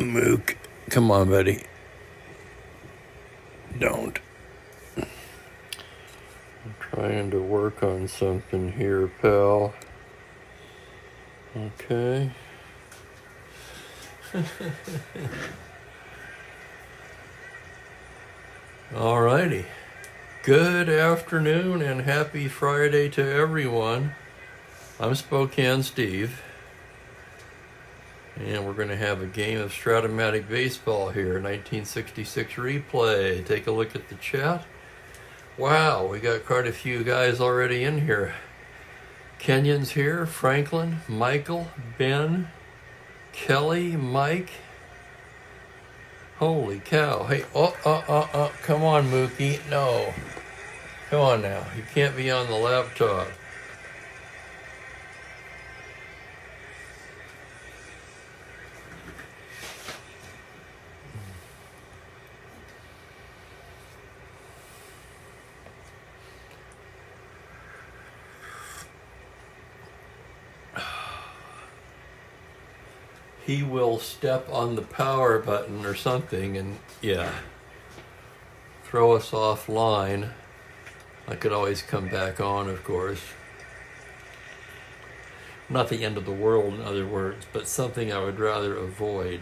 Mook, come on, buddy. Don't. I'm trying to work on something here, pal. Okay. Alrighty. Good afternoon and happy Friday to everyone. I'm Spokane Steve. And we're going to have a game of Strat-O-Matic baseball here, 1966 replay. Take a look at the chat. Wow, we got quite a few guys already in here. Kenyon's here, Franklin, Michael, Ben, Kelly, Mike. Holy cow. Hey, come on, Mookie. No. Come on now. You can't be on the laptop. He will step on the power button or something and, yeah, throw us offline. I could always come back on, of course. Not the end of the world, in other words, but something I would rather avoid.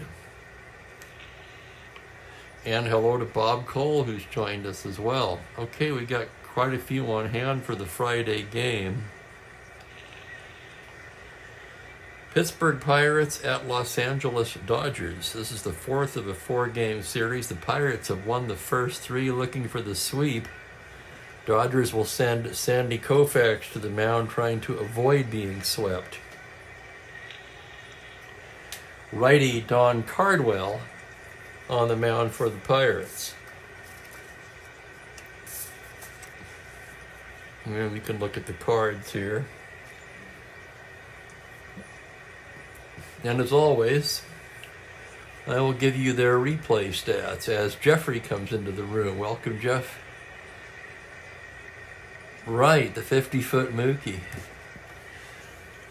And hello to Bob Cole, who's joined us as well. Okay, we got quite a few on hand for the Friday game. Pittsburgh Pirates at Los Angeles Dodgers. This is the fourth of a four-game series. The Pirates have won the first three, looking for the sweep. Dodgers will send Sandy Koufax to the mound, trying to avoid being swept. Righty Don Cardwell on the mound for the Pirates. And we can look at the cards here. And as always, I will give you their replay stats as Jeffrey comes into the room. Welcome, Jeff. Right, the 50-foot Mookie.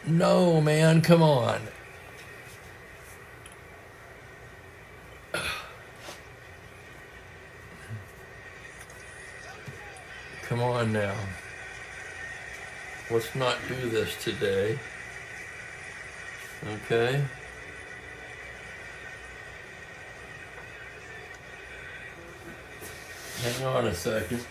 No, man, come on. Come on now. Let's not do this today. Okay. Hang on a second.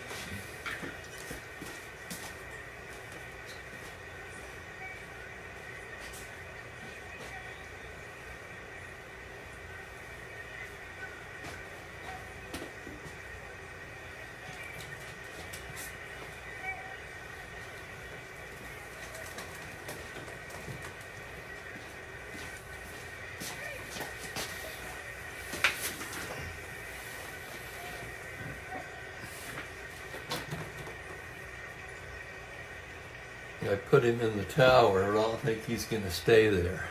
I put him in the tower, but I don't think he's going to stay there.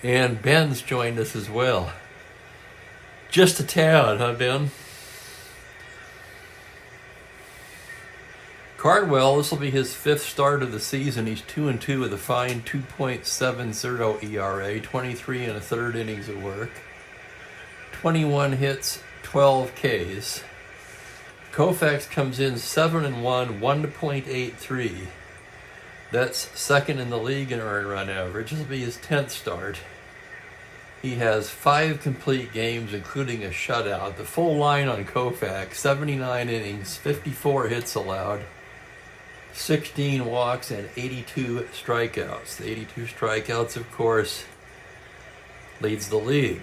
And Ben's joined us as well. Just a tad, huh, Ben? Cardwell, this will be his fifth start of the season. He's 2-2 with a fine 2.70 ERA, 23 and a third innings of work, 21 hits, 12 Ks. Koufax comes in 7-1, 1.83. That's second in the league in earned run average. This will be his 10th start. He has 5 complete games, including a shutout. The full line on Koufax, 79 innings, 54 hits allowed, 16 walks, and 82 strikeouts. The 82 strikeouts, of course, leads the league.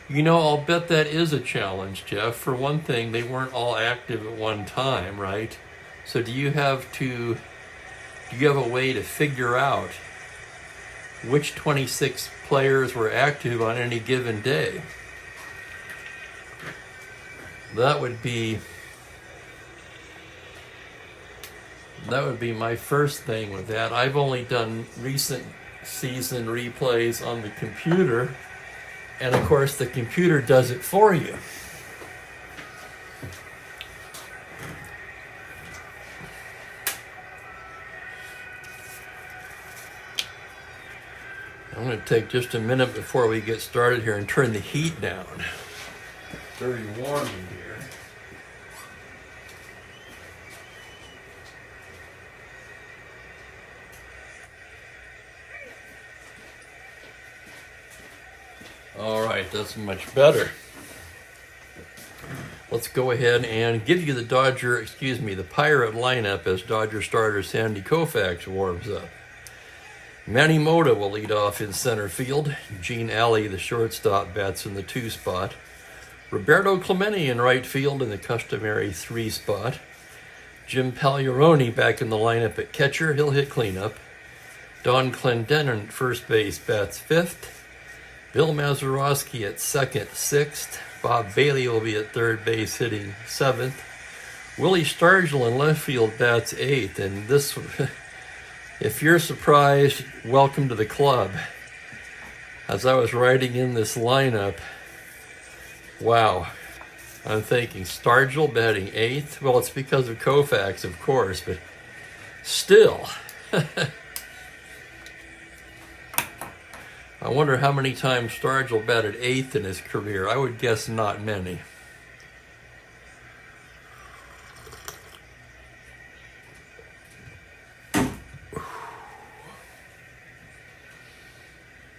You know, I'll bet that is a challenge, Jeff. For one thing, they weren't all active at one time, right? So do you have a way to figure out which 26 players were active on any given day? That would be my first thing with that. I've only done recent season replays on the computer. And of course, the computer does it for you. going to take just a minute before we get started here and turn the heat down. It's very warm in here. All right, that's much better. Let's go ahead and give you the the Pirate lineup as Dodger starter Sandy Koufax warms up. Manny Mota will lead off in center field. Gene Alley, the shortstop, bats in the 2 spot. Roberto Clemente in right field in the customary 3 spot. Jim Pagliarone back in the lineup at catcher. He'll hit cleanup. Don Clendenin at first base, bats 5th. Bill Mazeroski at second, 6th. Bob Bailey will be at third base, hitting 7th. Willie Stargell in left field, bats 8th. And this, if you're surprised, welcome to the club. As I was writing in this lineup, wow, I'm thinking Stargell batting 8th. Well, it's because of Koufax, of course, but still. I wonder how many times Stargell batted 8th in his career. I would guess not many.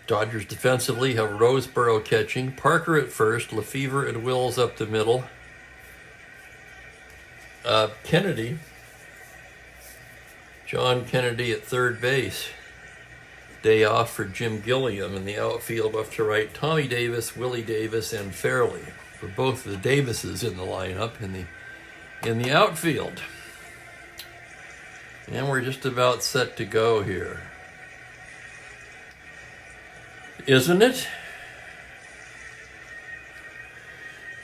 Dodgers defensively have Roseboro catching, Parker at first, Lefevre and Wills up the middle. Kennedy, John Kennedy at third base. Day off for Jim Gilliam in the outfield left to right. Tommy Davis, Willie Davis, and Fairley for both of the Davises in the lineup in the outfield. And we're just about set to go here. Isn't it?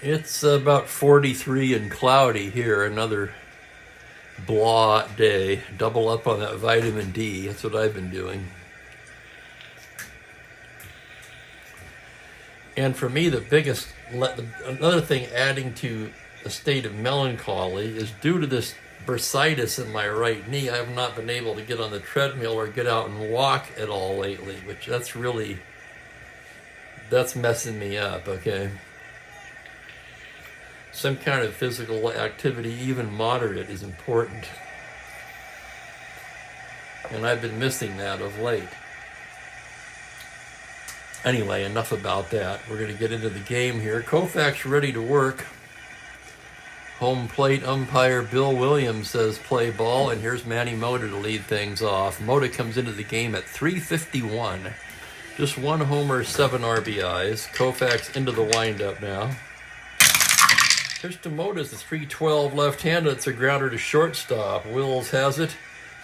It's about 43 and cloudy here. Another blah day. Double up on that vitamin D. That's what I've been doing. And for me, another thing adding to a state of melancholy is due to this bursitis in my right knee. I have not been able to get on the treadmill or get out and walk at all lately, which that's messing me up, okay? Some kind of physical activity, even moderate, is important. And I've been missing that of late. Anyway, enough about that. We're going to get into the game here. Koufax ready to work. Home plate umpire Bill Williams says play ball, and here's Manny Mota to lead things off. Mota comes into the game at .351. Just 1 homer, 7 RBIs. Koufax into the windup now. Here's to Mota's the .312 left-handed. It's a grounder to shortstop. Wills has it.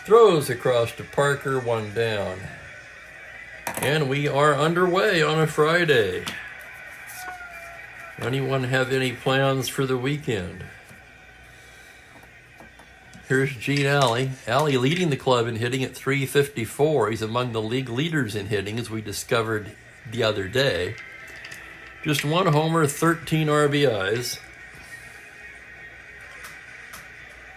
Throws across to Parker, 1 down. And we are underway on a Friday. Anyone have any plans for the weekend? Here's Gene Alley. Alley leading the club in hitting at .354. He's among the league leaders in hitting, as we discovered the other day. Just 1 homer, 13 RBIs.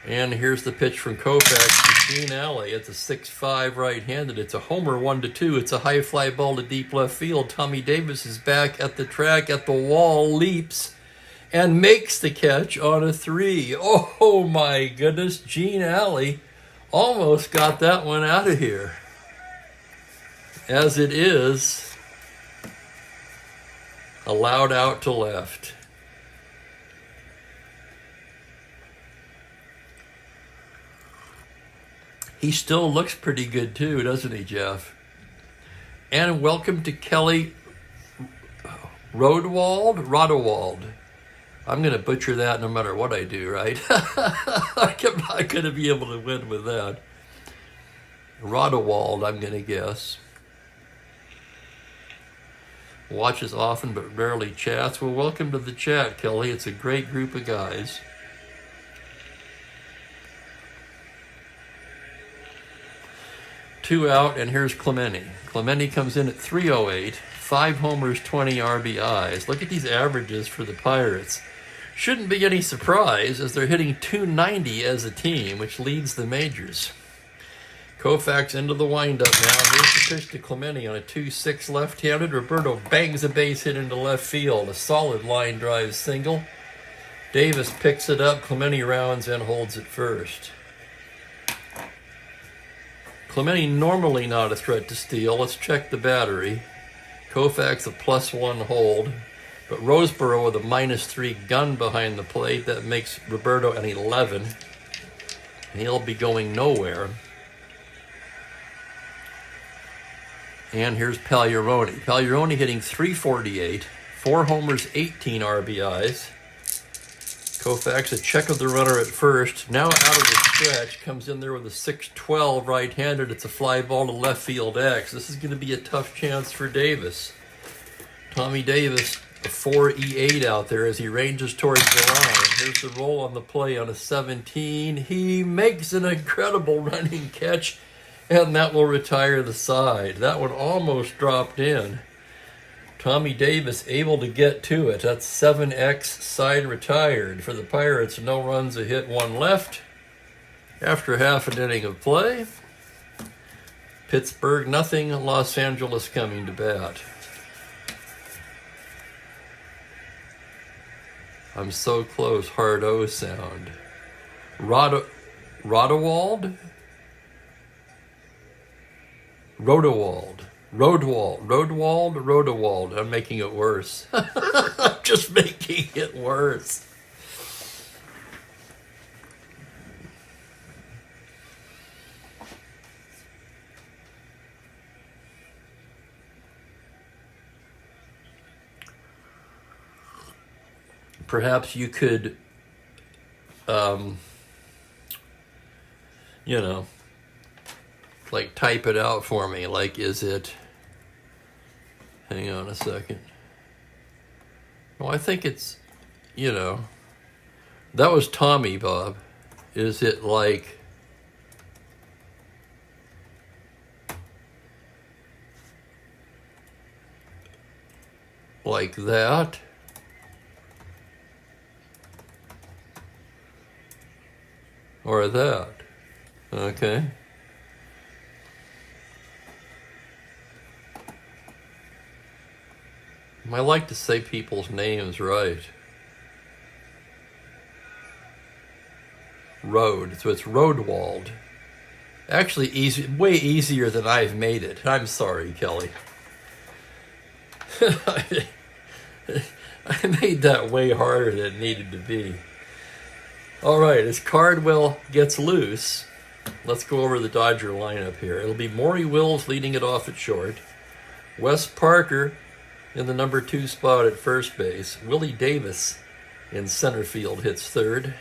And here's the pitch from Koufax to Gene Alley. It's a 6'5" right-handed. It's a homer, 1-2. It's a high fly ball to deep left field. Tommy Davis is back at the track, at the wall, leaps, and makes the catch on a 3. Oh my goodness, Gene Alley almost got that one out of here. As it is, allowed out to left. He still looks pretty good too, doesn't he, Jeff? And welcome to Kelly Rodewald. I'm going to butcher that no matter what I do, right? I'm not going to be able to win with that. Rodewald, I'm going to guess. Watches often but rarely chats. Well, welcome to the chat, Kelly. It's a great group of guys. 2 out, and here's Clemente. Clemente comes in at .308, 5 homers, 20 RBIs. Look at these averages for the Pirates. Shouldn't be any surprise, as they're hitting .290 as a team, which leads the majors. Koufax into the windup now. Here's the pitch to Clemente on a 2-6 left-handed. Roberto bangs a base hit into left field. A solid line drive single. Davis picks it up. Clemente rounds and holds it first. Clemente normally not a threat to steal. Let's check the battery. Koufax a +1 hold. But Roseboro with a -3 gun behind the plate. That makes Roberto an 11. He'll be going nowhere. And here's Pagliarone. Pagliarone hitting .348, 4 homers, 18 RBIs. Koufax a check of the runner at first. Now out of the stretch, comes in there with a 6-12 right-handed. It's a fly ball to left field X. This is going to be a tough chance for Davis. Tommy Davis, a 4-E8 out there as he ranges towards the line. Here's the roll on the play on a 17. He makes an incredible running catch, and that will retire the side. That one almost dropped in. Tommy Davis able to get to it. That's 7X, side retired. For the Pirates, no runs, a hit, 1 left. After half an inning of play, Pittsburgh nothing, Los Angeles coming to bat. I'm so close, hard O sound. Rodewald? Rodewald. I'm making it worse. I'm just making it worse. Perhaps you could, like type it out for me. Like, is it, hang on a second. Well, I think it's, that was Tommy, Bob. Is it like that? Or that? Okay. I like to say people's names right. Road. So it's Rodewald. Actually, way easier than I've made it. I'm sorry, Kelly. I made that way harder than it needed to be. All right, as Cardwell gets loose, let's go over the Dodger lineup here. It'll be Maury Wills leading it off at short. Wes Parker in the number 2 spot at first base. Willie Davis in center field hits third.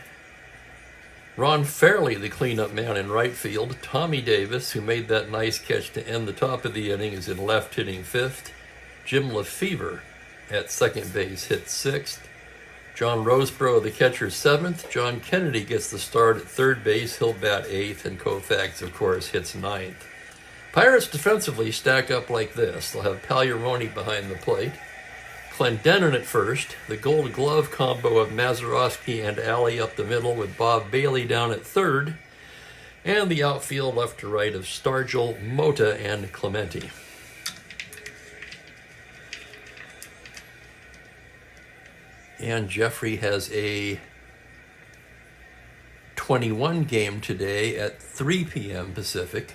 Ron Fairley, the cleanup man in right field. Tommy Davis, who made that nice catch to end the top of the inning, is in left hitting fifth. Jim Lefevre at second base hits sixth. John Roseboro, the catcher, 7th. John Kennedy gets the start at third base. He'll bat 8th, and Koufax, of course, hits 9th. Pirates defensively stack up like this. They'll have Pagliarone behind the plate. Clendenin at first. The Gold Glove combo of Mazeroski and Alley up the middle with Bob Bailey down at third. And the outfield left to right of Stargell, Mota, and Clemente. And Jeffrey has a 21 game today at 3 p.m. Pacific.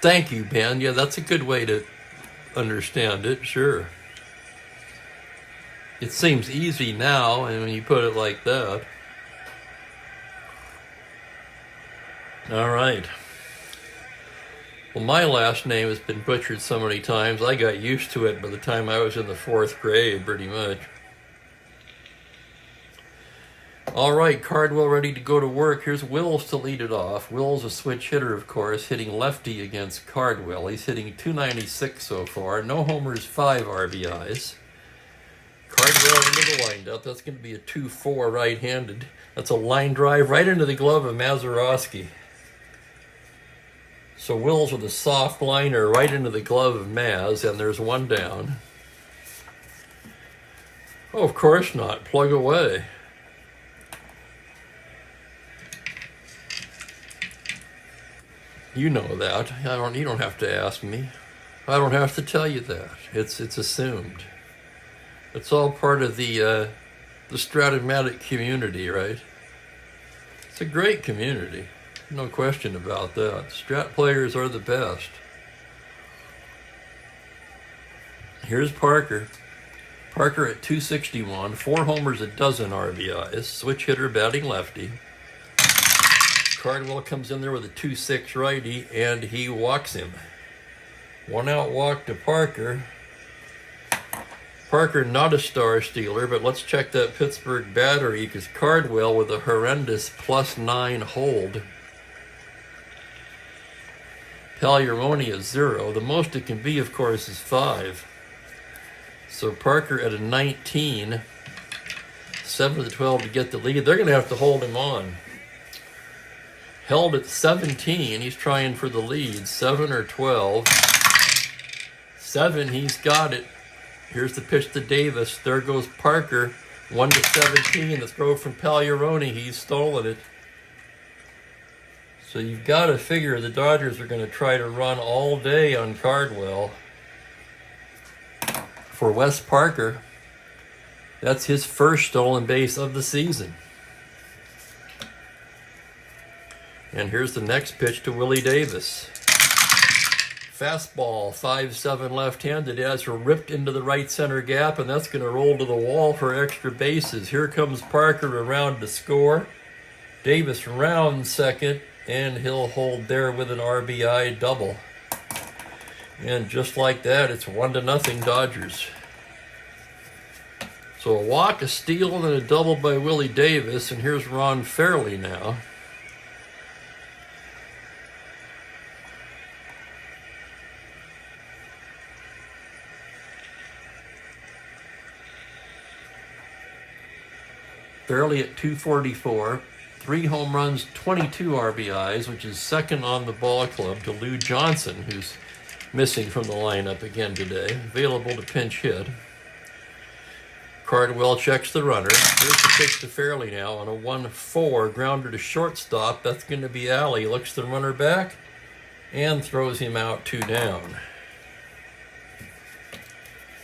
Thank you, Ben. Yeah, that's a good way to understand it, sure. It seems easy now, and when you put it like that. All right. Well, my last name has been butchered so many times, I got used to it by the time I was in the 4th grade, pretty much. All right, Cardwell ready to go to work. Here's Wills to lead it off. Wills, a switch hitter, of course, hitting lefty against Cardwell. He's hitting .296 so far. No homers, 5 RBIs. Cardwell into the windup. That's going to be a 2-4 right-handed. That's a line drive right into the glove of Mazeroski. So Will's with a soft liner right into the glove of Maz, and there's one down. Oh, of course not. Plug away. You know that. You don't have to ask me. I don't have to tell you that. It's assumed. It's all part of the Strat-O-Matic community, right? It's a great community. No question about that. Strat players are the best. Here's Parker. Parker at 261, 4 homers, a dozen RBIs. Switch hitter, batting lefty. Cardwell comes in there with a 2-6 righty, and he walks him. 1 out walk to Parker. Parker not a star stealer, but let's check that Pittsburgh battery, because Cardwell with a horrendous +9 hold. Pagliarone is 0. The most it can be, of course, is 5. So Parker at a 19, 7-12 to get the lead. They're going to have to hold him on. Held at 17, he's trying for the lead. 7 or 12. 7, he's got it. Here's the pitch to Davis. There goes Parker. 1-17, the throw from Pagliarone. He's stolen it. So you've got to figure the Dodgers are going to try to run all day on Cardwell. For Wes Parker, that's his first stolen base of the season. And here's the next pitch to Willie Davis. Fastball, 5-7 left-handed, as are ripped into the right center gap, and that's going to roll to the wall for extra bases. Here comes Parker around to score. Davis rounds second, and he'll hold there with an RBI double. And just like that, it's 1-0 Dodgers. So a walk, a steal, and a double by Willie Davis, and here's Ron Fairley now. Fairley at 244, 3 home runs, 22 RBIs, which is second on the ball club to Lou Johnson, who's missing from the lineup again today. Available to pinch hit. Cardwell checks the runner. Here's the pitch to Fairley now on a 1-4 grounder to shortstop. That's going to be Alley. Looks the runner back and throws him out 2 down.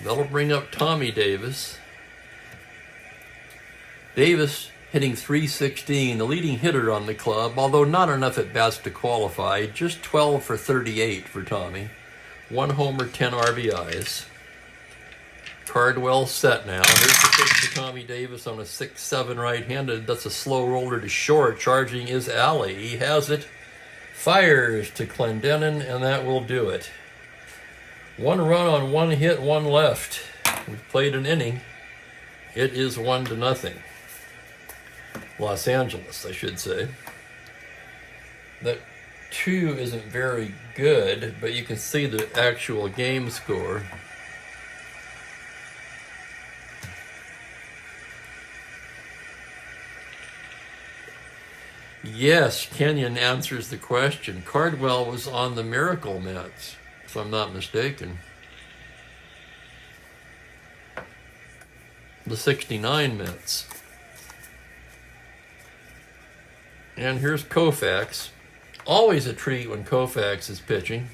That'll bring up Tommy Davis. Davis hitting .316, the leading hitter on the club, although not enough at bats to qualify. Just 12 for 38 for Tommy. 1 homer, 10 RBIs. Cardwell set now. Here's the pitch to Tommy Davis on a 6-7 right-handed. That's a slow roller to short. Charging is Alley. He has it. Fires to Clendenon, and that will do it. 1 run on 1 hit, 1 left. We've played an inning. It is 1-0. Los Angeles, I should say. That 2 isn't very good, but you can see the actual game score. Yes, Kenyon answers the question. Cardwell was on the Miracle Mets, if I'm not mistaken. The 69 Mets. And here's Koufax. Always a treat when Koufax is pitching.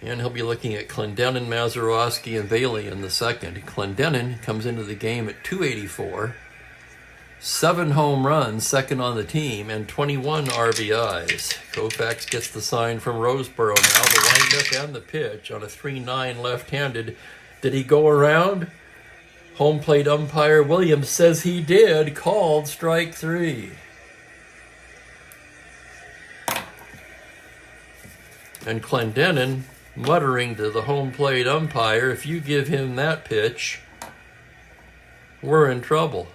And he'll be looking at Clendenon, Mazeroski, and Bailey in the second. Clendenon comes into the game at 284. 7 home runs, second on the team, and 21 RBIs. Koufax gets the sign from Roseboro now. The windup and the pitch on a 3-9 left-handed. Did he go around? Home plate umpire Williams says he did. Called strike 3. And Clendenon muttering to the home plate umpire, if you give him that pitch, we're in trouble.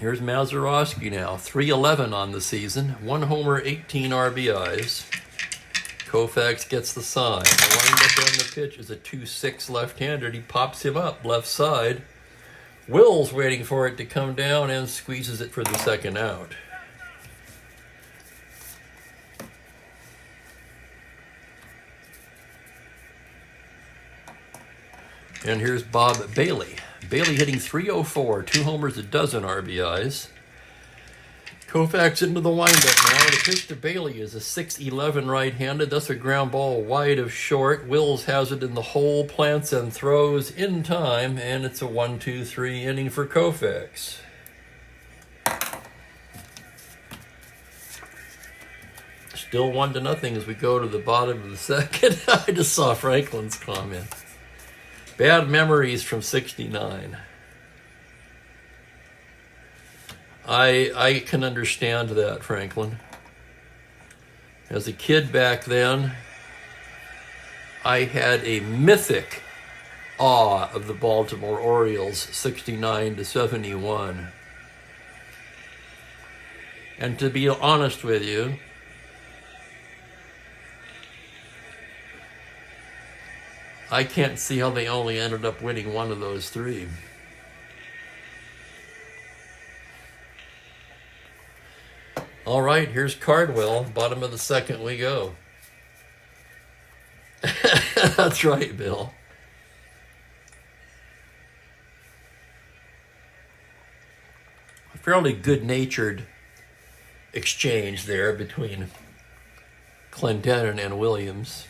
Here's Mazeroski now. 311 on the season. 1 homer, 18 RBIs. Koufax gets the sign. The windup on the pitch is a 2-6 left-handed. He pops him up left side. Will's waiting for it to come down and squeezes it for the second out. And here's Bob Bailey. Bailey hitting .304, 2 homers, a dozen RBIs. Koufax into the windup now. The pitch to Bailey is a 6-11 right-handed. That's a ground ball wide of short. Wills has it in the hole, plants and throws in time, and it's a 1-2-3 inning for Koufax. Still 1-0 as we go to the bottom of the second. I just saw Franklin's comment. Bad memories from '69. I can understand that, Franklin. As a kid back then, I had a mythic awe of the Baltimore Orioles, 69-71. And to be honest with you, I can't see how they only ended up winning one of those three. All right, here's Cardwell. Bottom of the second we go. That's right, Bill. A fairly good-natured exchange there between Clendenin and Williams.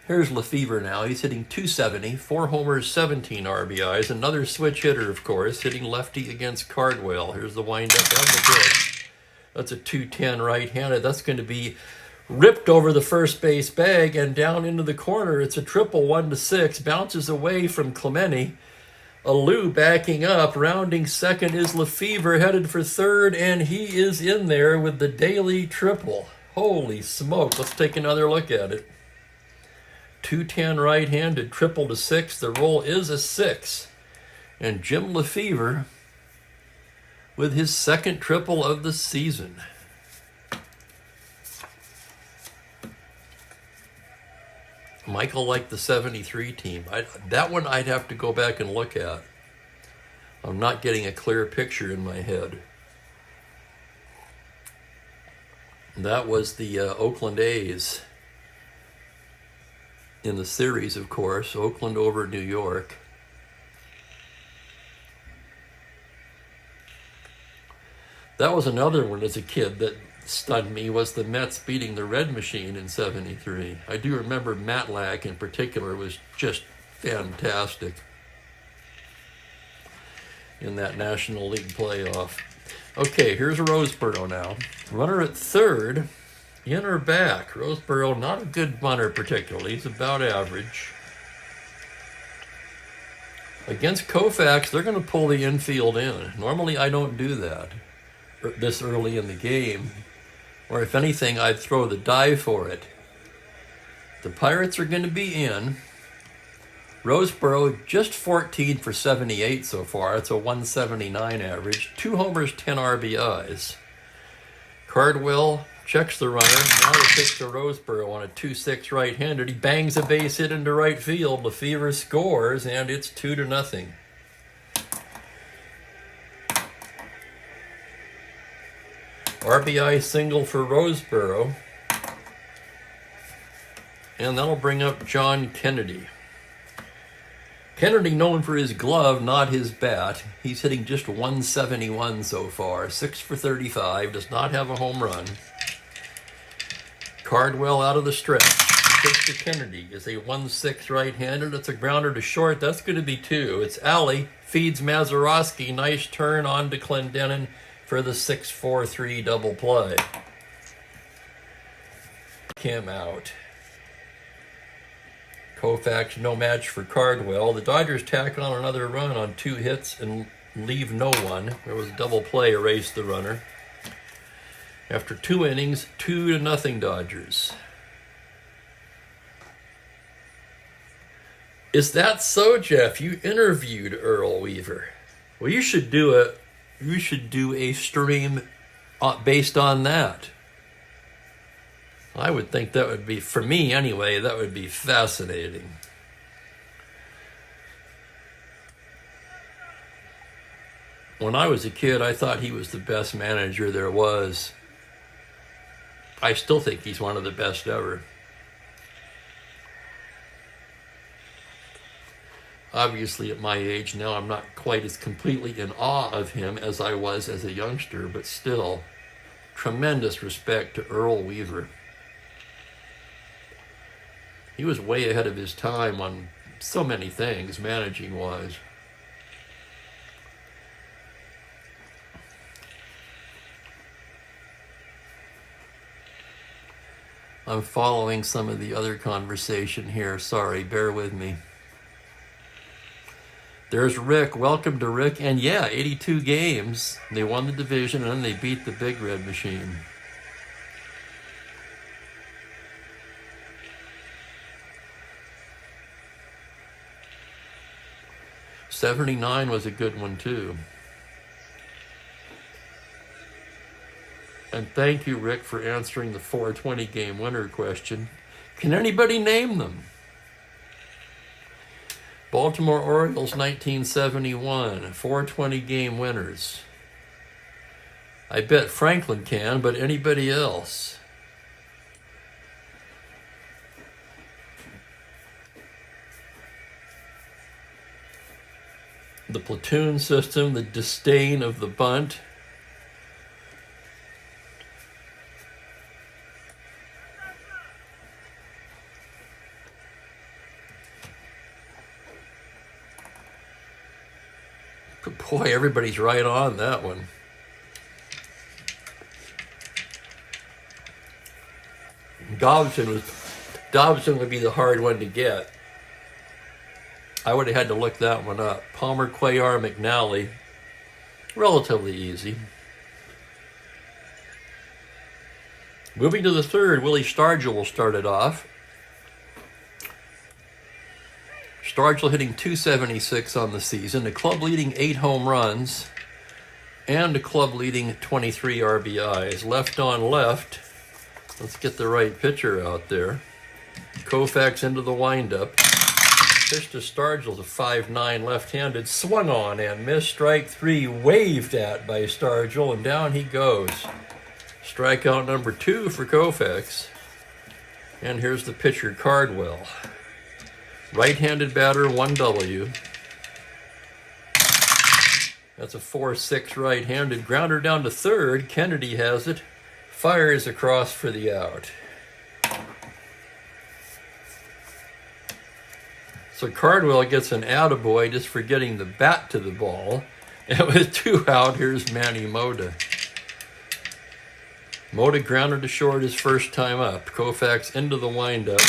Here's Lefevre now. He's hitting .270, 4 homers, 17 RBIs. Another switch hitter, of course, hitting lefty against Cardwell. Here's the windup and the pitch. That's a .210 right-handed. That's going to be ripped over the first base bag and down into the corner. It's a triple 1-6. Bounces away from Clemente. Alou backing up. Rounding second is Lefevre, headed for third, and he is in there with the daily triple. Holy smoke. Let's take another look at it. 210 right-handed, triple to 6. The roll is a 6. And Jim Lefevre with his second triple of the season. Michael liked the 73 team. That one I'd have to go back and look at. I'm not getting a clear picture in my head. That was the Oakland A's. In the series, of course, Oakland over New York. That was another one as a kid that stunned me, was the Mets beating the Red Machine in '73. I do remember Matlack in particular was just fantastic in that National League playoff. Okay, here's Roseboro now. Runner at third. In or back? Roseboro, not a good bunter particularly. He's about average. Against Koufax, they're going to pull the infield in. Normally, I don't do that this early in the game. Or if anything, I'd throw the dive for it. The Pirates are going to be in. Roseboro, just 14 for 78 so far. It's a 179 average. 2 homers, 10 RBIs. Cardwell checks the runner. Now the pitch to Roseboro on a 2-6 right-handed. He bangs a base hit into right field. Lefevre scores, and it's 2-0. RBI single for Roseboro. And that'll bring up John Kennedy. Kennedy known for his glove, not his bat. He's hitting just 171 so far. 6 for 35. Does not have a home run. Cardwell out of the stretch. Pitch to Kennedy is a 1-6 right-handed. It's a grounder to short. That's going to be 2. It's Alley. Feeds Mazeroski. Nice turn on to Clendenin for the 6-4-3 double play. Came out. Koufax no match for Cardwell. The Dodgers tack on another run on 2 hits and leave no one. There was a double play, erased the runner. After 2 innings, 2-0 Dodgers. Is that so, Jeff? You interviewed Earl Weaver. Well, you should do a stream based on that. I would think that would be, for me anyway, that would be fascinating. When I was a kid, I thought he was the best manager there was. I still think he's one of the best ever. Obviously, at my age now, I'm not quite as completely in awe of him as I was as a youngster, but still, tremendous respect to Earl Weaver. He was way ahead of his time on so many things, managing-wise. I'm following some of the other conversation here. Sorry, bear with me. There's Rick. Welcome to Rick. And yeah, 82 games. They won the division and then they beat the Big Red Machine. '79 was a good one too. And thank you, Rick, for answering the 420 game winner question. Can anybody name them? Baltimore Orioles 1971, 420 game winners. I bet Franklin can, but anybody else? The platoon system, the disdain of the bunt. Boy, everybody's right on that one. Dobson would be the hard one to get. I would have had to look that one up. Palmer, Cuellar, McNally. Relatively easy. Moving to the third, Willie Stargell will start it off. Stargell hitting .276 on the season, a club-leading 8 home runs, and a club-leading 23 RBIs. Left on left. Let's get the right pitcher out there. Koufax into the windup. Pitch to Stargell's a 5'9" left-handed. Swung on and missed. Strike 3, waved at by Stargell, and down he goes. Strikeout number 2 for Koufax. And here's the pitcher, Cardwell. Right-handed batter, 1W. That's a 4-6 right-handed. Grounder down to third. Kennedy has it. Fires across for the out. So Cardwell gets an attaboy just for getting the bat to the ball. And with 2 out, here's Manny Mota. Mota grounded to short his first time up. Koufax into the windup.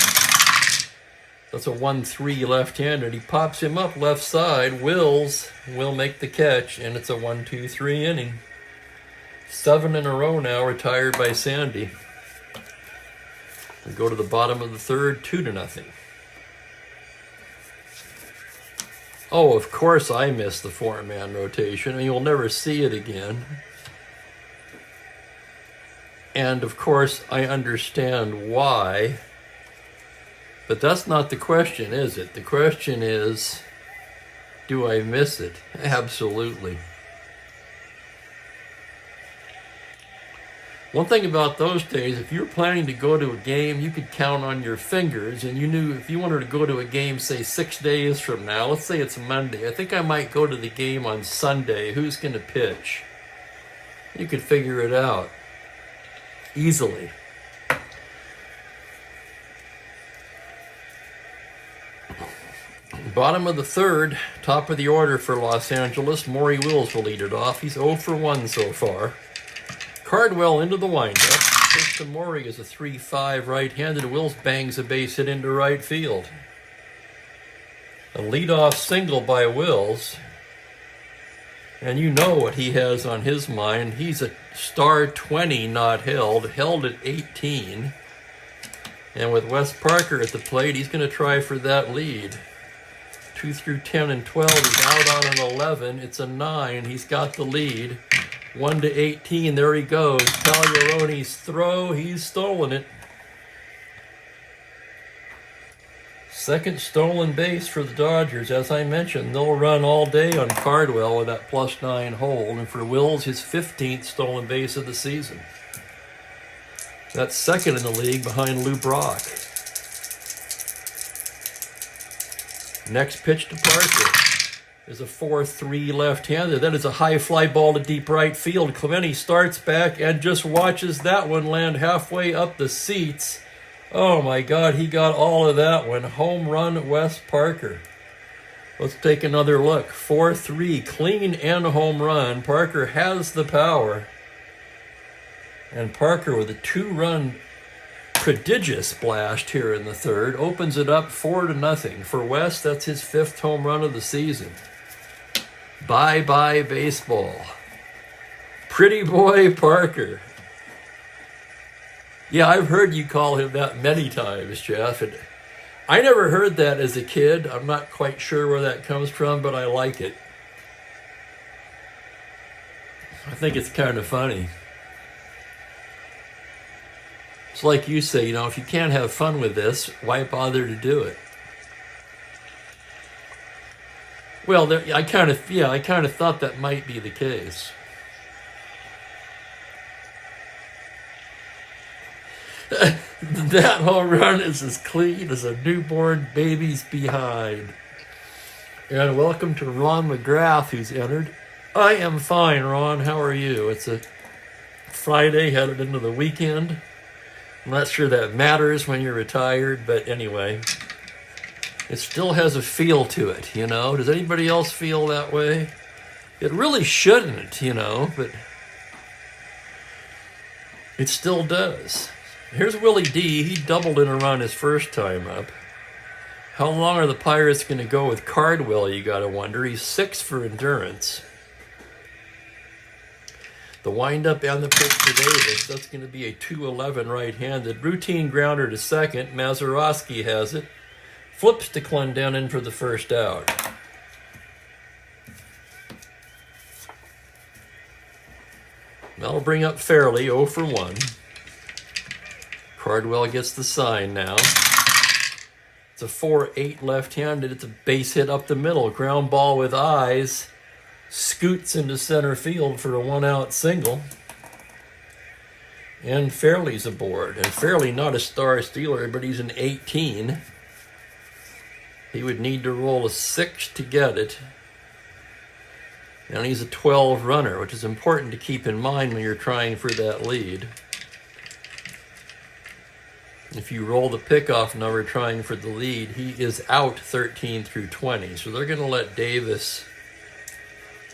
That's a 1-3 left-handed. He pops him up left side. Wills will make the catch, and it's a 1-2-3 inning. 7 in a row now, retired by Sandy. We go to the bottom of the third, 2-0. Oh, of course I missed the 4-man rotation, and you'll never see it again. And of course, I understand why. But that's not the question, is it? The question is, do I miss it? Absolutely. One thing about those days, if you were planning to go to a game, you could count on your fingers, and you knew if you wanted to go to a game, say 6 days from now, let's say it's Monday, I think I might go to the game on Sunday. Who's going to pitch? You could figure it out easily. Bottom of the third, top of the order for Los Angeles. Maury Wills will lead it off. He's 0 for 1 so far. Cardwell into the windup. Pitch to Maury is a 3-5 right-handed. Wills bangs a base hit into right field. A leadoff single by Wills. And you know what he has on his mind. He's a star 20 not held at 18. And with Wes Parker at the plate, he's going to try for that lead. 2 through 10 and 12, he's out on an 11. It's a 9. He's got the lead. 1 to 18. There he goes. Pagliarone's throw. He's stolen it. Second stolen base for the Dodgers. As I mentioned, they'll run all day on Cardwell with that +9 hold. And for Wills, his 15th stolen base of the season. That's second in the league behind Lou Brock. Next pitch to Parker is a 4-3 left-handed. That is a high fly ball to deep right field. Clemente starts back and just watches that one land halfway up the seats. Oh my God, he got all of that one. Home run, Wes Parker. Let's take another look. 4-3, clean and home run. Parker has the power. And Parker with a 2-run prodigious blast here in the third opens it up 4-0. For Wes, that's his 5th home run of the season. Bye-bye baseball. Pretty boy Parker. Yeah, I've heard you call him that many times, Jeff. And I never heard that as a kid. I'm not quite sure where that comes from, but I like it. I think it's kind of funny. It's like you say, if you can't have fun with this, why bother to do it? Well, I kind of thought that might be the case. That home run is as clean as a newborn baby's behind. And welcome to Ron McGrath, who's entered. I am fine, Ron. How are you? It's a Friday, headed into the weekend. I'm not sure that matters when you're retired, but anyway, it still has a feel to it, Does anybody else feel that way? It really shouldn't, but it still does. Here's Willie D. He doubled in a run his first time up. How long are the Pirates going to go with Cardwell, you got to wonder. He's 6 for endurance. The windup and the pitch to Davis, that's going to be a 2-11 right-handed. Routine grounder to second. Mazeroski has it. Flips to Clendenin for the first out. That'll bring up Fairley, 0 for 1. Cardwell gets the sign now. It's a 4-8 left-handed. It's a base hit up the middle. Ground ball with eyes. Scoots into center field for a 1-out single. And Fairley's aboard. And Fairley, not a star stealer, but he's an 18. He would need to roll a 6 to get it. And he's a 12 runner, which is important to keep in mind when you're trying for that lead. If you roll the pickoff number trying for the lead, he is out 13 through 20. So they're going to let Davis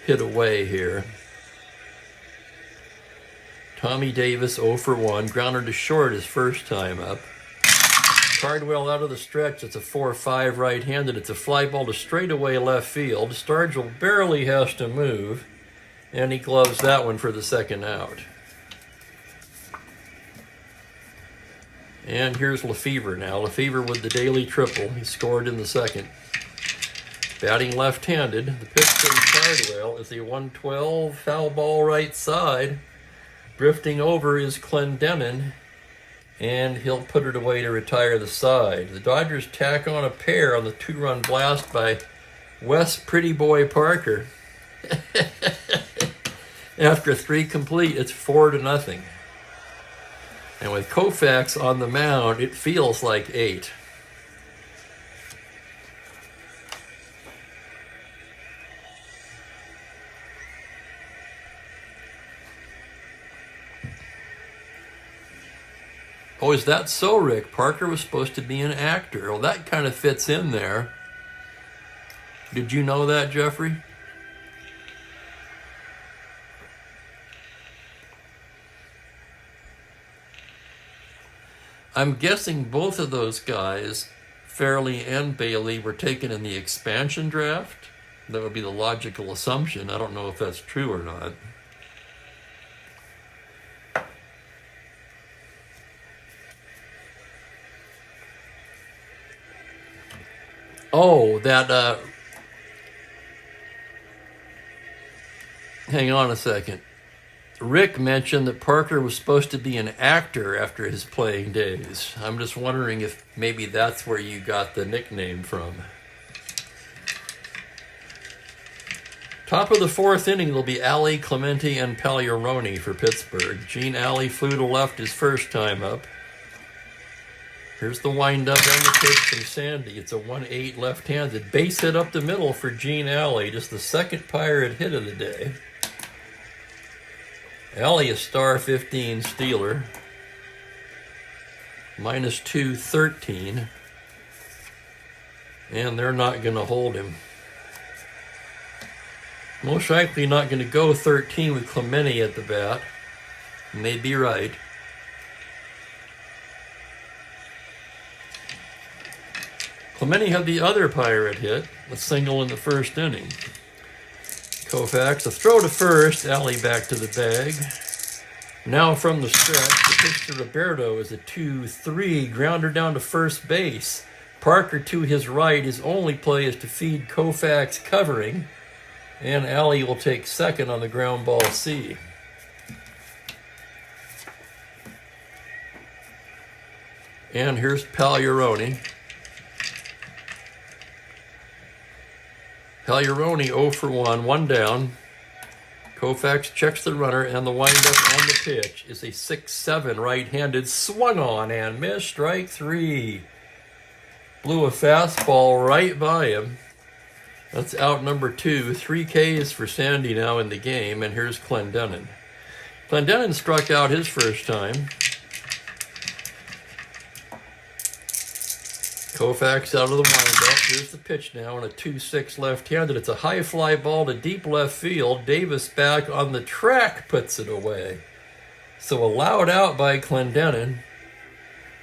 hit away here. Tommy Davis 0 for 1. Grounder to short his first time up. Cardwell out of the stretch. It's a 4-5 right-handed. It's a fly ball to straightaway left field. Stargell barely has to move. And he gloves that one for the second out. And here's Lefevre now. Lefevre with the daily triple. He scored in the second. Batting left-handed. The pitch from Cardwell is a 112 foul ball right side. Drifting over is Clendenin. And he'll put it away to retire the side. The Dodgers tack on a pair on the 2-run blast by Wes Pretty Boy Parker. After 3 complete, it's 4-0. And with Koufax on the mound, it feels like 8. Oh, is that so, Rick? Parker was supposed to be an actor. Well, that kind of fits in there. Did you know that, Jeffrey? I'm guessing both of those guys, Fairley and Bailey, were taken in the expansion draft. That would be the logical assumption. I don't know if that's true or not. Oh, that, hang on a second. Rick mentioned that Parker was supposed to be an actor after his playing days. I'm just wondering if maybe that's where you got the nickname from. Top of the fourth inning will be Alley, Clemente, and Pagliarone for Pittsburgh. Gene Alley flew to left his first time up. Here's the windup and the pitch from Sandy. It's a 1-8 left-handed. Base hit up the middle for Gene Alley, just the second Pirate hit of the day. Alley a star 15 stealer. Minus 213. And they're not going to hold him. Most likely not going to go 13 with Clemente at the bat. May be right. Clemente had the other Pirate hit, a single in the first inning. Koufax, a throw to first, Alley back to the bag. Now from the stretch, the pitch to Roberto is a 2-3, grounder down to first base. Parker to his right, his only play is to feed Koufax covering, and Alley will take second on the ground ball C. And here's Pagliarone. Pagliarone 0 for 1, one down. Koufax checks the runner, and the windup on the pitch is a 6-7 right-handed swung on and missed. Strike 3. Blew a fastball right by him. That's out number 2. 3 Ks for Sandy now in the game, and here's Clendenin. Clendenin struck out his first time. Koufax out of the windup. Here's the pitch now, and a 2-6 left-handed. It's a high fly ball to deep left field. Davis back on the track puts it away. So allowed out by Clendenin.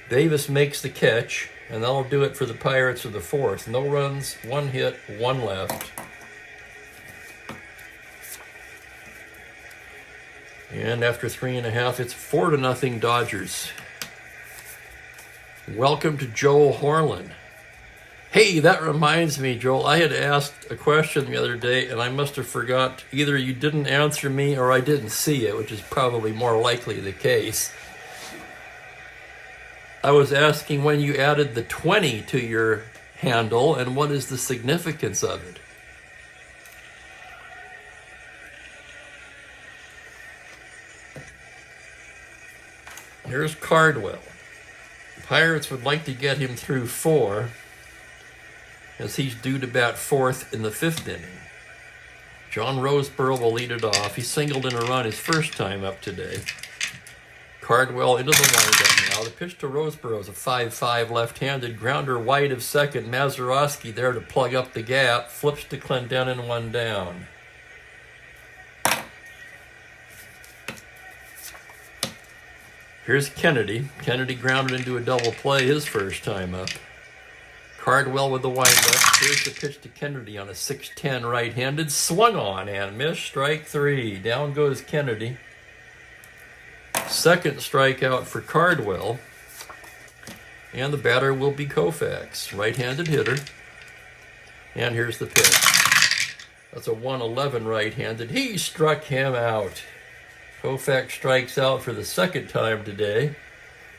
Davis makes the catch, and that'll do it for the Pirates of the fourth. No runs, 1 hit, 1 left. And after 3.5, it's 4-0 Dodgers. Welcome to Joel Horlin. Hey, that reminds me, Joel, I had asked a question the other day, and I must have forgot. Either you didn't answer me or I didn't see it, which is probably more likely the case. I was asking when you added the 20 to your handle, and what is the significance of it? Here's Cardwell. Pirates would like to get him through 4, as he's due to bat 4th in the 5th inning. John Roseboro will lead it off. He singled in a run his first time up today. Cardwell into the windup now. The pitch to Roseboro is a 5-5 left-handed grounder wide of second. Mazeroski there to plug up the gap. Flips to Clendenin, 1 down. Here's Kennedy. Kennedy grounded into a double play his first time up. Cardwell with the windup. Here's the pitch to Kennedy on a 6-10 right-handed. Swung on and missed. Strike 3. Down goes Kennedy. Second strikeout for Cardwell. And the batter will be Koufax. Right-handed hitter. And here's the pitch. That's a 1-11 right-handed. He struck him out. Koufax strikes out for the second time today.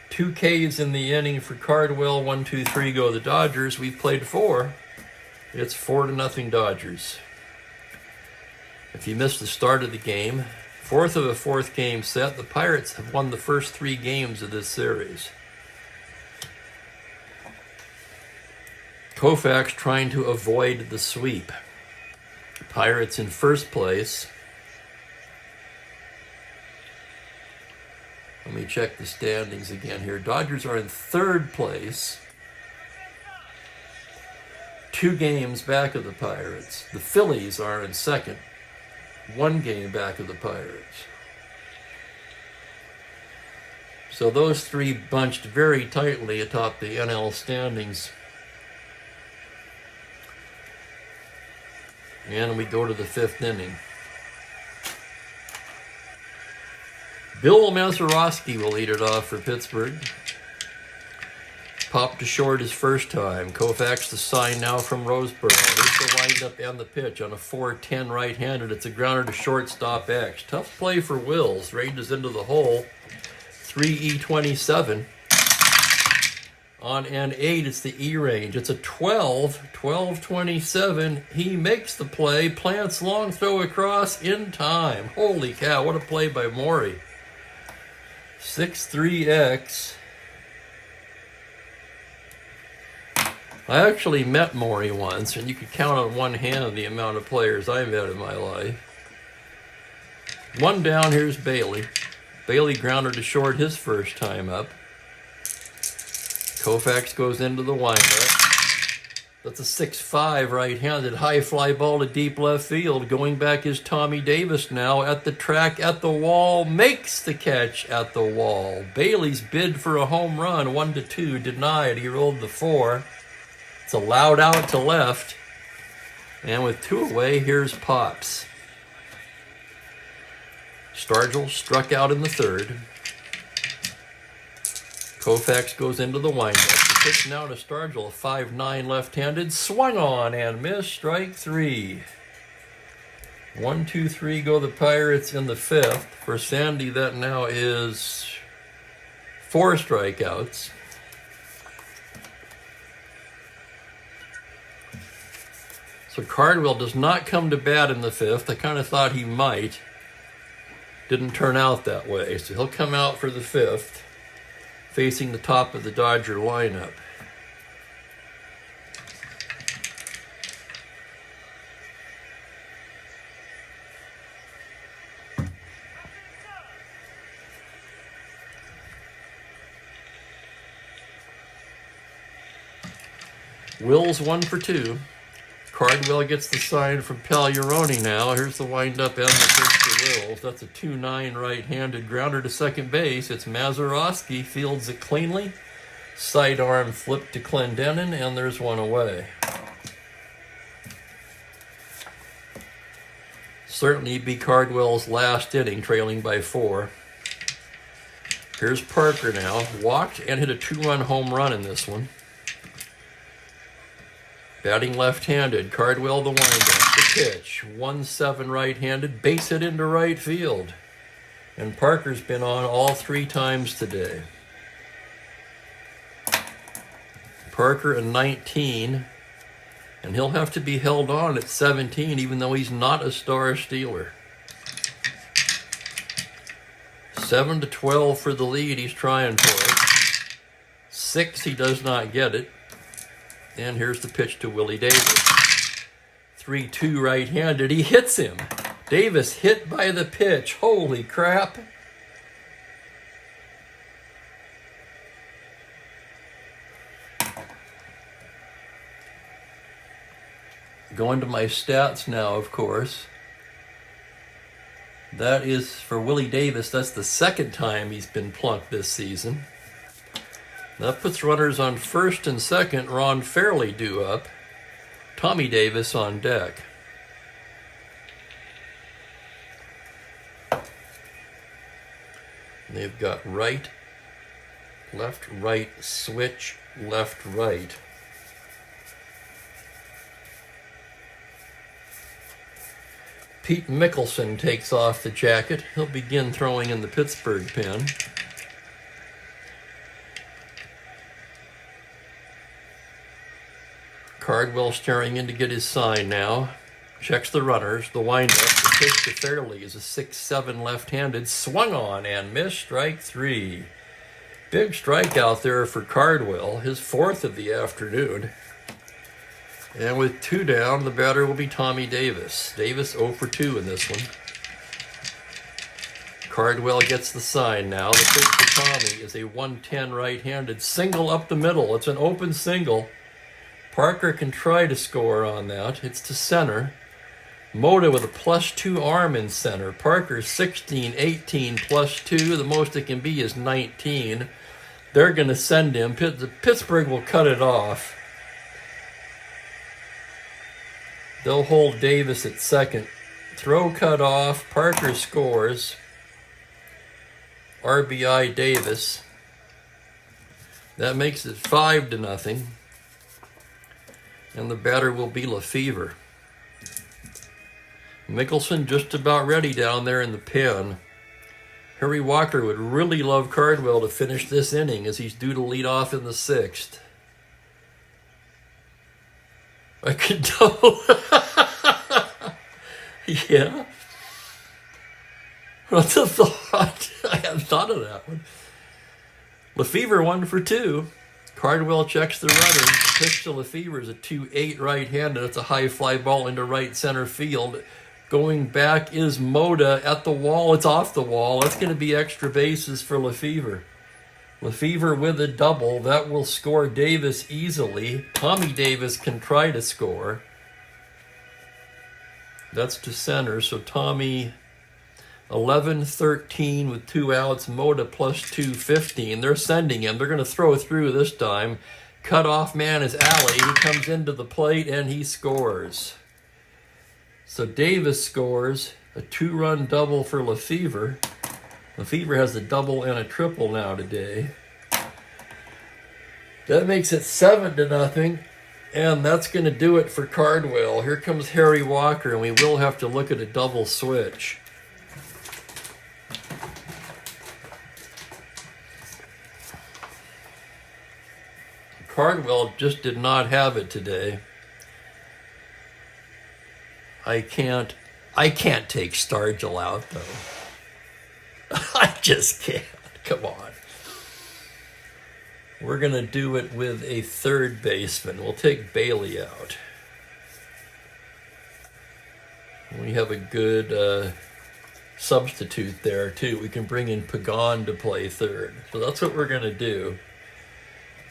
2 Ks in the inning for Cardwell. 1, 2, 3 go the Dodgers. We've played 4. It's 4-0 Dodgers. If you missed the start of the game, 4th of a 4th game set, the Pirates have won the first 3 games of this series. Koufax trying to avoid the sweep. Pirates in first place. Let me check the standings again here. Dodgers are in 3rd place. 2 games back of the Pirates. The Phillies are in 2nd. 1 game back of the Pirates. So those 3 bunched very tightly atop the NL standings. And we go to the 5th inning. Bill Mazeroski will lead it off for Pittsburgh. Popped to short his first time. Koufax the sign now from Roseboro. Here's the windup and the pitch on a 4-10 right-handed. It's a grounder to shortstop X. Tough play for Wills. Ranges into the hole. 3E27. On N8, it's the E range. It's a 12-27. He makes the play. Plants long throw across in time. Holy cow, what a play by Maury. 6-3X. I actually met Maury once, and you could count on one hand the amount of players I've met in my life. One down, here's Bailey. Bailey grounded to short his first time up. Koufax goes into the windup. That's a 6-5 right-handed high fly ball to deep left field. Going back is Tommy Davis now at the track, at the wall, makes the catch at the wall. Bailey's bid for a home run, 1-2, denied. He rolled the 4. It's a loud out to left. And with 2 away, here's Pops. Stargell struck out in the 3rd. Koufax goes into the windup. The pitch now to Stargell, a 5-9 left-handed. Swung on and missed, strike 3. 1-2-3 go the Pirates in the 5th. For Sandy, that now is 4 strikeouts. So Cardwell does not come to bat in the 5th. I kind of thought he might. Didn't turn out that way. So he'll come out for the 5th, facing the top of the Dodger lineup. Wills 1 for 2. Cardwell gets the sign from Pagliarone now. Here's the windup and the pitch to Wills. That's a 2-9 right-handed grounder to second base. It's Mazeroski, fields it cleanly. Sidearm flip to Clendenin, and there's 1 away. Certainly be Cardwell's last inning, trailing by 4. Here's Parker now. Walked and hit a 2-run home run in this one. Batting left-handed, Cardwell the windup, the pitch, 1-7 right-handed, base hit into right field. And Parker's been on all 3 times today. Parker a 19, and he'll have to be held on at 17, even though he's not a star stealer. 7-12 for the lead, he's trying for it. 6, he does not get it. And here's the pitch to Willie Davis. 3-2 right-handed. He hits him. Davis hit by the pitch. Holy crap. Going to my stats now, of course. That is for Willie Davis. That's the 2nd time he's been plunked this season. That puts runners on 1st and 2nd. Ron Fairley due up. Tommy Davis on deck. They've got right, left, right, switch, left, right. Pete Mickelson takes off the jacket. He'll begin throwing in the Pittsburgh pen. Cardwell staring in to get his sign now. Checks the runners. The windup. The pitch to Fairley is a 6-7 left-handed. Swung on and missed. Strike 3. Big strikeout there for Cardwell. His 4th of the afternoon. And with 2 down, the batter will be Tommy Davis. Davis 0 for 2 in this one. Cardwell gets the sign now. The pitch to Tommy is a 1-10 right-handed. Single up the middle. It's an open single. Parker can try to score on that. It's to center. Mota with a +2 arm in center. Parker 16, 18, +2. The most it can be is 19. They're going to send him. Pittsburgh will cut it off. They'll hold Davis at 2nd. Throw cut off. Parker scores. RBI Davis. That makes it 5-0. And the batter will be Lefevre. Mickelson just about ready down there in the pen. Harry Walker would really love Cardwell to finish this inning as he's due to lead off in the 6th. I could double. Yeah. What the thought? I hadn't thought of that one. Lefevre 1 for 2. Cardwell checks the runner. The pitch to Lefevre is a 2-8 right-handed. It's a high fly ball into right center field. Going back is Moda at the wall. It's off the wall. That's going to be extra bases for Lefevre. Lefevre with a double. That will score Davis easily. Tommy Davis can try to score. That's to center. So Tommy 11-13 with 2 outs. Moda plus 2-15. They're sending him. They're going to throw through this time. Cutoff man is Alley. He comes into the plate and he scores. So Davis scores a 2-run double for Lefevre. Lefevre has a double and a triple now today. That makes it 7-0. And that's going to do it for Cardwell. Here comes Harry Walker, and we will have to look at a double switch. Cardwell just did not have it today. I can't take Stargell out, though. I just can't. Come on. We're going to do it with a third baseman. We'll take Bailey out. We have a good substitute there, too. We can bring in Pagan to play third. So that's what we're going to do.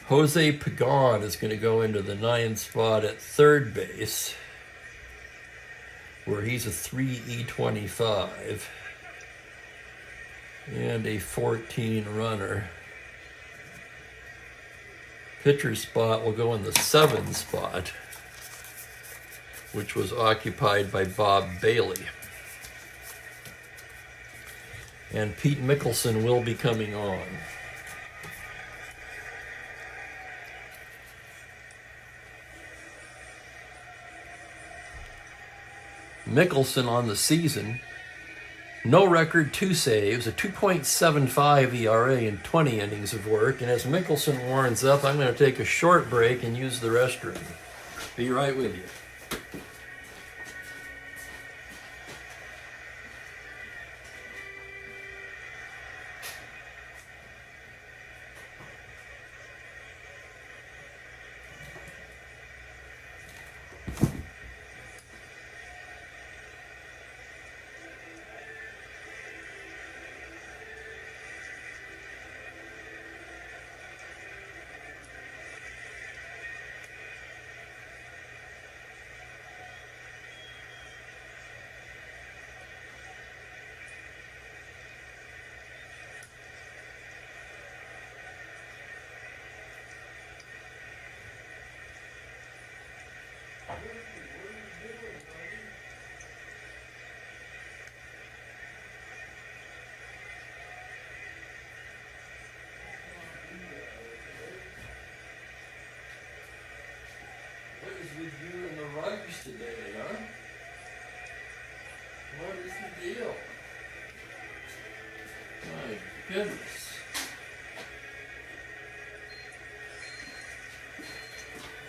Jose Pagan is going to go into the 9th spot at third base, where he's a 3E25 and a 14 runner. Pitcher spot will go in the 7th spot, which was occupied by Bob Bailey. And Pete Mickelson will be coming on. Mickelson on the season, no record, 2 saves, a 2.75 ERA in 20 innings of work. And as Mickelson warms up, I'm going to take a short break and use the restroom. Be right with you. With you and the rugs today, huh? What is the deal? My goodness.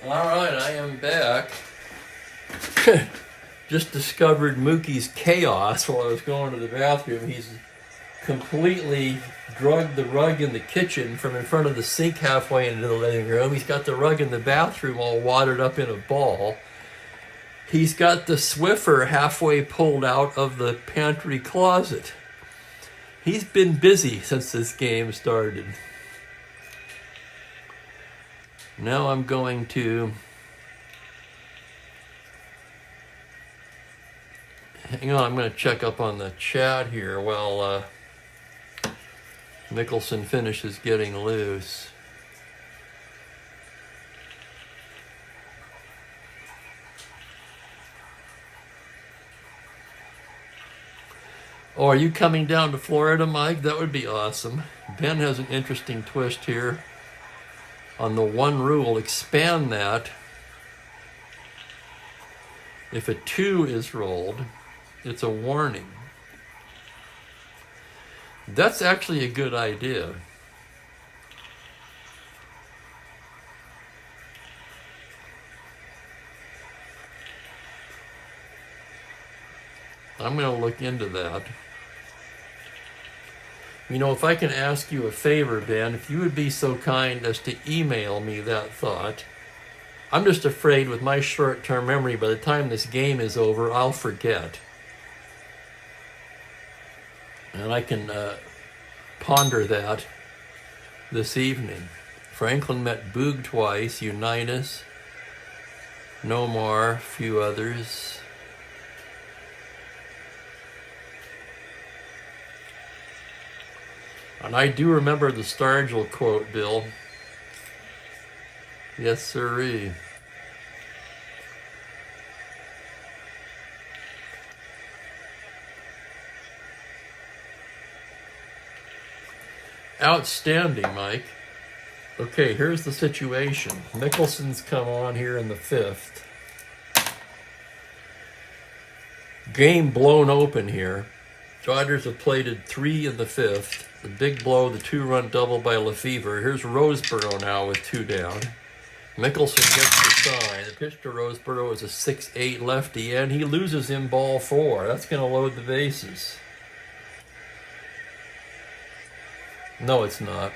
All right, I am back. Just discovered Mookie's chaos while I was going to the bathroom. He's completely drugged the rug in the kitchen from in front of the sink halfway into the living room. He's got the rug in the bathroom all wadded up in a ball. He's got the Swiffer halfway pulled out of the pantry closet. He's been busy since this game started. Now I'm going to... Hang on, I'm going to check up on the chat here while Mickelson finishes getting loose. Oh, are you coming down to Florida, Mike? That would be awesome. Ben has an interesting twist here. on the one rule, expand that. If a 2 is rolled, it's a warning. That's actually a good idea. I'm going to look into that. You know, if I can ask you a favor, Ben, if you would be so kind as to email me that thought. I'm just afraid with my short-term memory, by the time this game is over, I'll forget. And I can ponder that this evening. Franklin met Boog twice, Unitas, Nomar, a few others. And I do remember the Stargell quote, Bill. Yes, sirree. Outstanding, Mike. Okay, here's the situation. Mickelson's come on here in the 5th. Game blown open here. Dodgers have plated 3 in the 5th. The big blow, the 2-run double by Lefevre. Here's Roseboro now with 2 down. Mickelson gets the sign. The pitch to Roseboro is a 6-8 lefty, and he loses in ball 4. That's going to load the bases. No, it's not.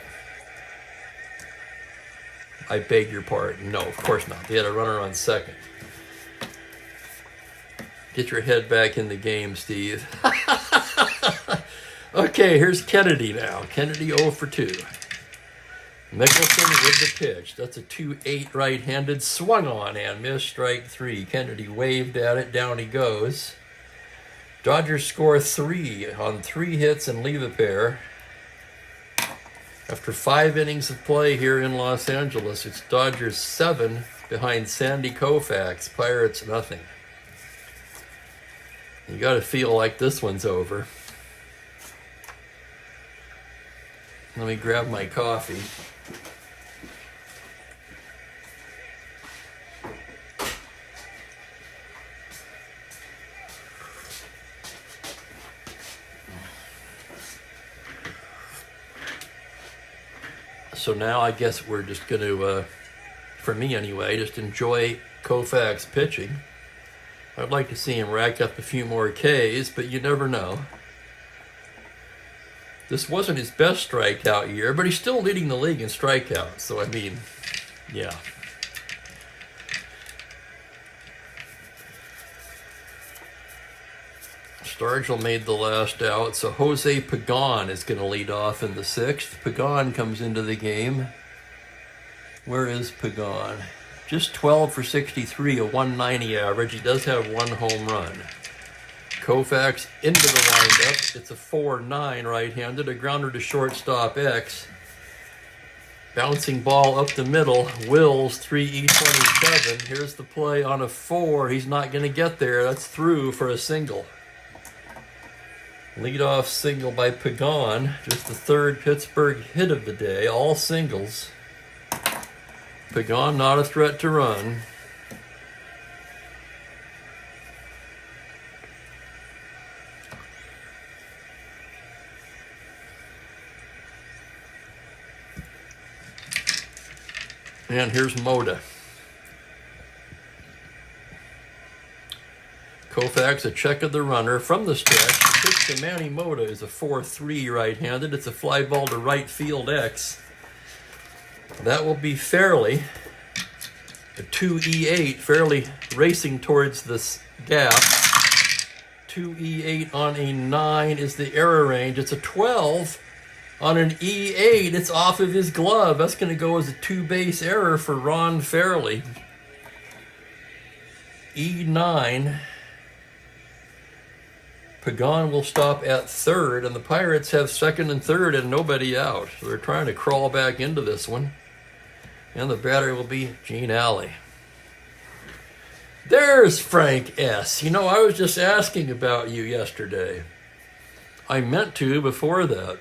I beg your pardon. No, of course not. They had a runner on second. Get your head back in the game, Steve. Okay, here's Kennedy now. Kennedy 0 for 2. Mickelson with the pitch. That's a 2-8 right-handed. Swung on and missed, strike 3. Kennedy waved at it. Down he goes. Dodgers score 3 on 3 hits and leave a pair. After 5 innings of play here in Los Angeles, it's Dodgers 7 behind Sandy Koufax. Pirates nothing. You got to feel like this one's over. Let me grab my coffee. So now I guess we're just going to, for me anyway, just enjoy Koufax pitching. I'd like to see him rack up a few more Ks, but you never know. This wasn't his best strikeout year, but he's still leading the league in strikeouts. So, I mean, yeah. Stargell made the last out, so Jose Pagan is going to lead off in the 6th. Pagan comes into the game. Where is Pagan? Just 12 for 63, a 190 average. He does have 1 home run. Koufax into the windup. It's a 4-9 right-handed, a grounder to shortstop X. Bouncing ball up the middle. Wills 3E27. Here's the play on a 4. He's not going to get there. That's through for a single. Leadoff single by Pagan. Just the 3rd Pittsburgh hit of the day. All singles. Pagan not a threat to run. And here's Moda. Koufax, a check of the runner from the stretch. The pitch to Manny Moda is a 4-3 right-handed. It's a fly ball to right field X. That will be Fairley. A 2E8, Fairley racing towards this gap. 2E8 on a 9 is the error range. It's a 12 on an E8. It's off of his glove. That's going to go as a 2-base error for Ron Fairley. E9. Pagan will stop at 3rd, and the Pirates have 2nd and 3rd and nobody out. So they're trying to crawl back into this one. And the batter will be Gene Alley. There's Frank S. You know, I was just asking about you yesterday. I meant to before that.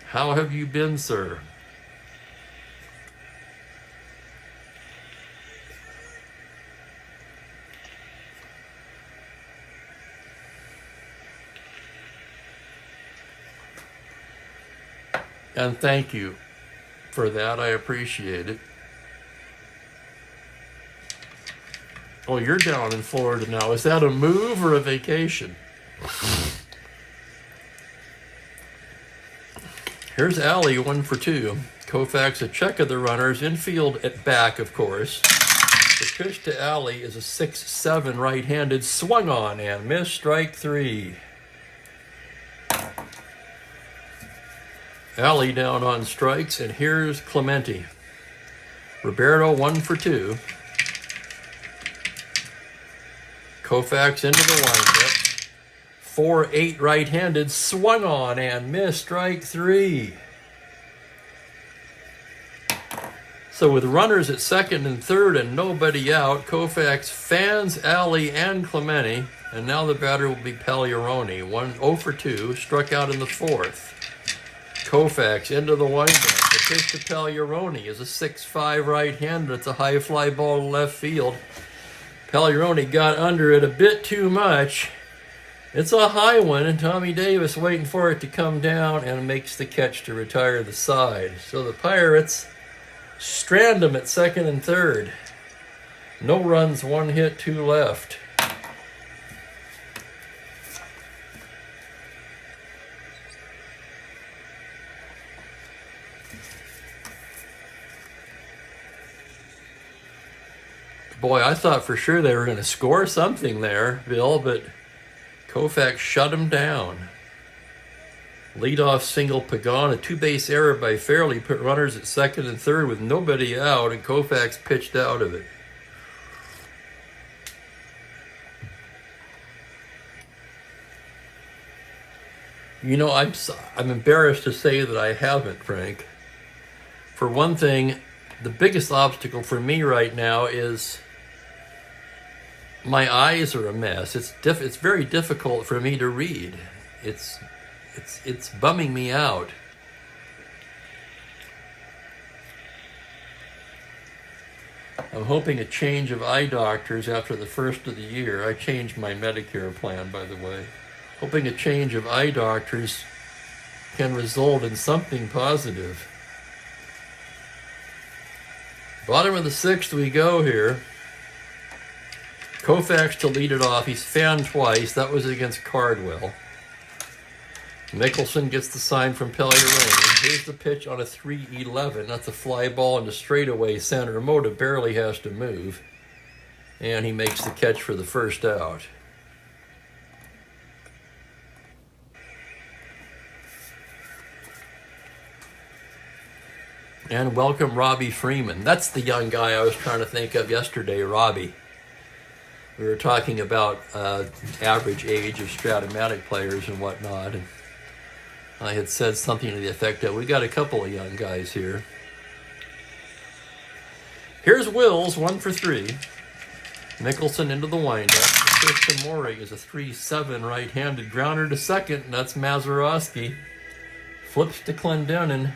How have you been, sir? And thank you for that. I appreciate it. Oh, you're down in Florida now. Is that a move or a vacation? Here's Allie, 1 for 2. Koufax a check of the runners. Infield at back, of course. The pitch to Allie is a 6-7 right-handed. Swung on and missed. Strike 3. Allie down on strikes, and here's Clemente. Roberto, 1 for 2. Koufax into the windup. 4-8 right-handed, swung on and missed. Strike 3. So with runners at second and third and nobody out, Koufax fans Allie and Clemente, and now the batter will be Pagliarone. 0 for 2, struck out in the 4th. Koufax into the windup. The pitch to Pagliarone is a 6-5 right-hander. It's a high fly ball to left field. Pagliarone got under it a bit too much. It's a high one, and Tommy Davis waiting for it to come down and makes the catch to retire the side. So the Pirates strand them at second and third. No runs, 1 hit, 2 left. Boy, I thought for sure they were going to score something there, Bill, but Koufax shut him down. Leadoff single Pagan, a 2-base error by Fairley, put runners at second and third with nobody out, and Koufax pitched out of it. You know, I'm embarrassed to say that I haven't, Frank. For one thing, the biggest obstacle for me right now is my eyes are a mess. It's very difficult for me to read. It's bumming me out. I'm hoping a change of eye doctors after the first of the year. I changed my Medicare plan, by the way. Hoping a change of eye doctors can result in something positive. Bottom of the 6th we go here. Koufax to lead it off. He's fanned twice. That was against Cardwell. Mickelson gets the sign from Pagliarone. Here's the pitch on a 3-11. That's a fly ball into straightaway center. Mota barely has to move. And he makes the catch for the first out. And welcome Robbie Freeman. That's the young guy I was trying to think of yesterday, Robbie. We were talking about average age of Strat-O-Matic players and whatnot, and I had said something to the effect that we got a couple of young guys here. Here's Wills, 1 for 3. Mickelson into the windup. The pitch to Morey is a 3-7 right-handed grounder to second, and that's Mazeroski. Flips to Clendenin,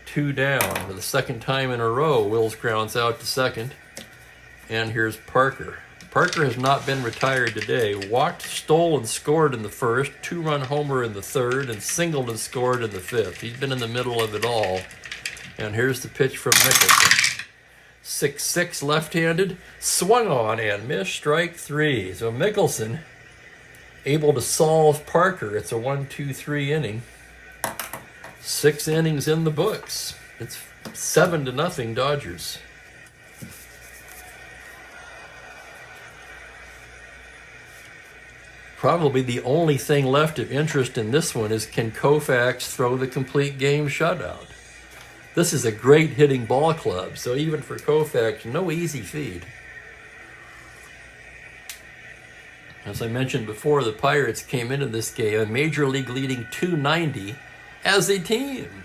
2 down. For the second time in a row, Wills grounds out to second. And here's Parker. Parker has not been retired today. Walked, stole, and scored in the first, 2-run homer in the third, and singled and scored in the 5th. He's been in the middle of it all. And here's the pitch from Mickelson. 6-6 left-handed, swung on and missed. Strike 3. So Mickelson able to solve Parker. It's a 1-2-3 inning. 6 innings in the books. It's 7-0 Dodgers. Probably the only thing left of interest in this one is, can Koufax throw the complete game shutout? This is a great hitting ball club, so even for Koufax, no easy feat. As I mentioned before, the Pirates came into this game a major league leading 290 as a team.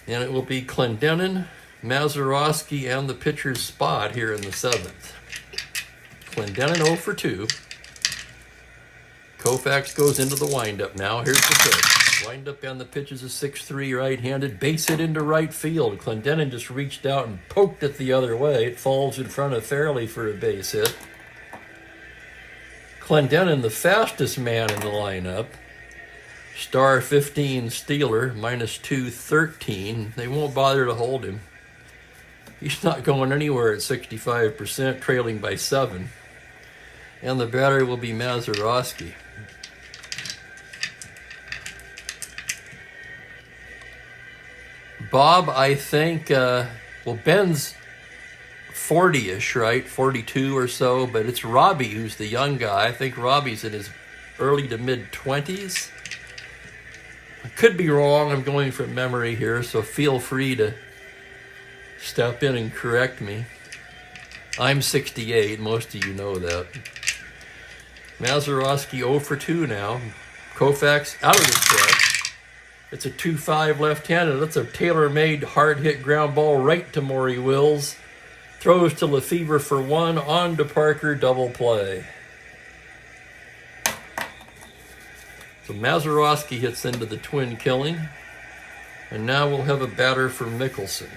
And it will be Clendenin, Mazeroski, and the pitcher's spot here in the 7th. Clendenin 0 for 2. Koufax goes into the windup now. Here's the pitch. Windup and the pitch is a 6-3 right-handed. Base hit into right field. Clendenin just reached out and poked it the other way. It falls in front of Fairley for a base hit. Clendenin, the fastest man in the lineup. Star 15 Steeler, minus 213. They won't bother to hold him. He's not going anywhere at 65%, trailing by 7. And the batter will be Mazeroski. Bob, I think, Ben's 40-ish, right? 42 or so, but it's Robbie who's the young guy. I think Robbie's in his early to mid-20s. I could be wrong. I'm going from memory here, so feel free to step in and correct me. I'm 68. Most of you know that. Mazeroski 0 for 2 now. Koufax out of the stretch. It's a 2-5 left-handed. That's a tailor-made hard-hit ground ball right to Maury Wills. Throws to Lefevre for 1. On to Parker. Double play. So Mazeroski hits into the twin killing. And now we'll have a batter for Mickelson,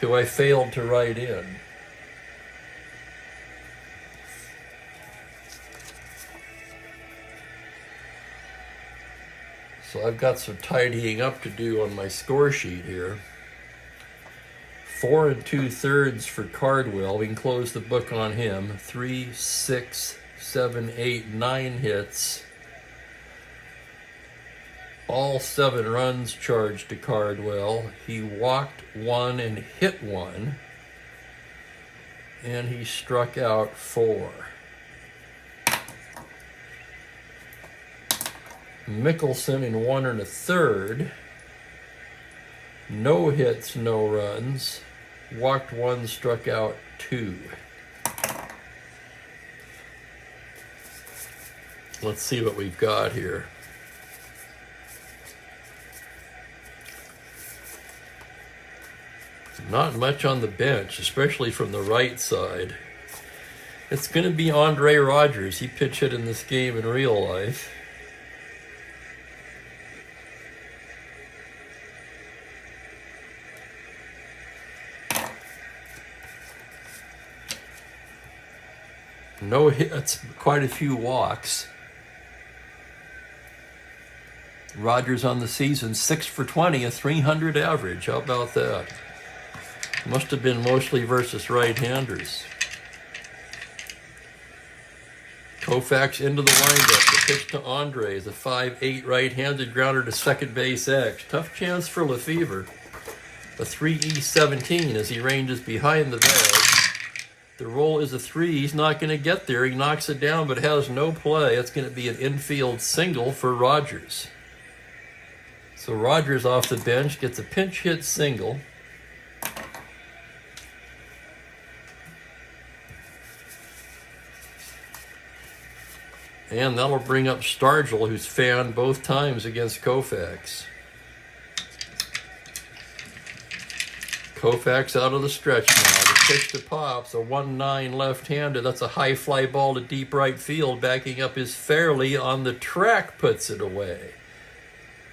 who I failed to write in. So I've got some tidying up to do on my score sheet here. 4 2/3 for Cardwell. We can close the book on him. 3, 6, 7, 8, 9 hits. All 7 runs charged to Cardwell. He walked 1 and hit 1. And he struck out 4. Mickelson in 1 1/3. No hits, no runs. Walked 1, struck out 2. Let's see what we've got here. Not much on the bench, especially from the right side. It's going to be Andre Rogers. He pitch hit in this game in real life. No hits, quite a few walks. Rogers on the season, 6 for 20, a 300 average. How about that? Must have been mostly versus right-handers. Koufax into the windup. The pitch to Andre is a 5-8 right-handed grounder to second base X. Tough chance for Lefevre. A 3E17 as he ranges behind the bag. The roll is a 3. He's not going to get there. He knocks it down but has no play. It's going to be an infield single for Rogers. So Rogers off the bench gets a pinch hit single. And that'll bring up Stargell, who's fanned both times against Koufax. Koufax out of the stretch now. The pitch to Pops, a 1-9 left-handed. That's a high fly ball to deep right field. Backing up is Fairley on the track, puts it away.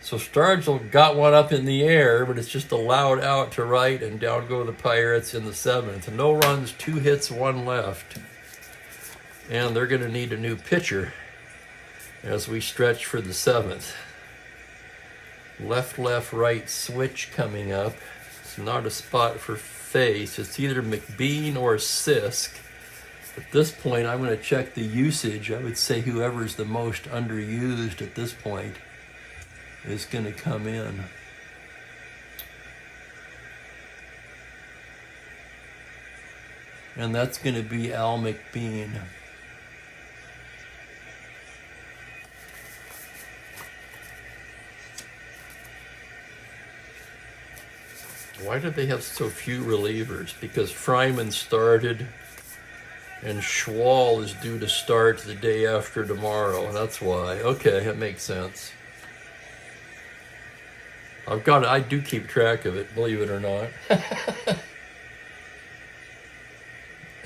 So Stargell got one up in the air, but it's just allowed out to right, and down go the Pirates in the 7th. No runs, 2 hits, 1 left. And they're going to need a new pitcher as we stretch for the 7th. Left, right switch coming up. It's not a spot for face. It's either McBean or Sisk. At this point, I'm going to check the usage. I would say whoever's the most underused at this point is going to come in. And that's going to be Al McBean. Why did they have so few relievers? Because Fryman started and Schwal is due to start the day after tomorrow. That's why. Okay, that makes sense. I do keep track of it, believe it or not.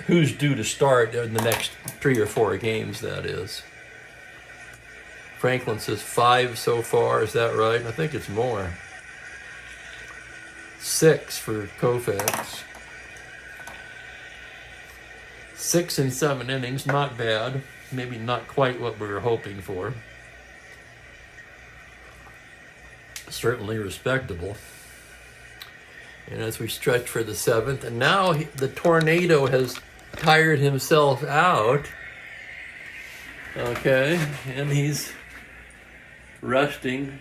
Who's due to start in the next 3 or 4 games, that is. Franklin says 5 so far, is that right? I think it's more. 6 for Koufax. 6 in 7 innings, not bad. maybe not quite what we were hoping for. Certainly respectable. And as we stretch for the 7th, and now the tornado has tired himself out. Okay, and he's resting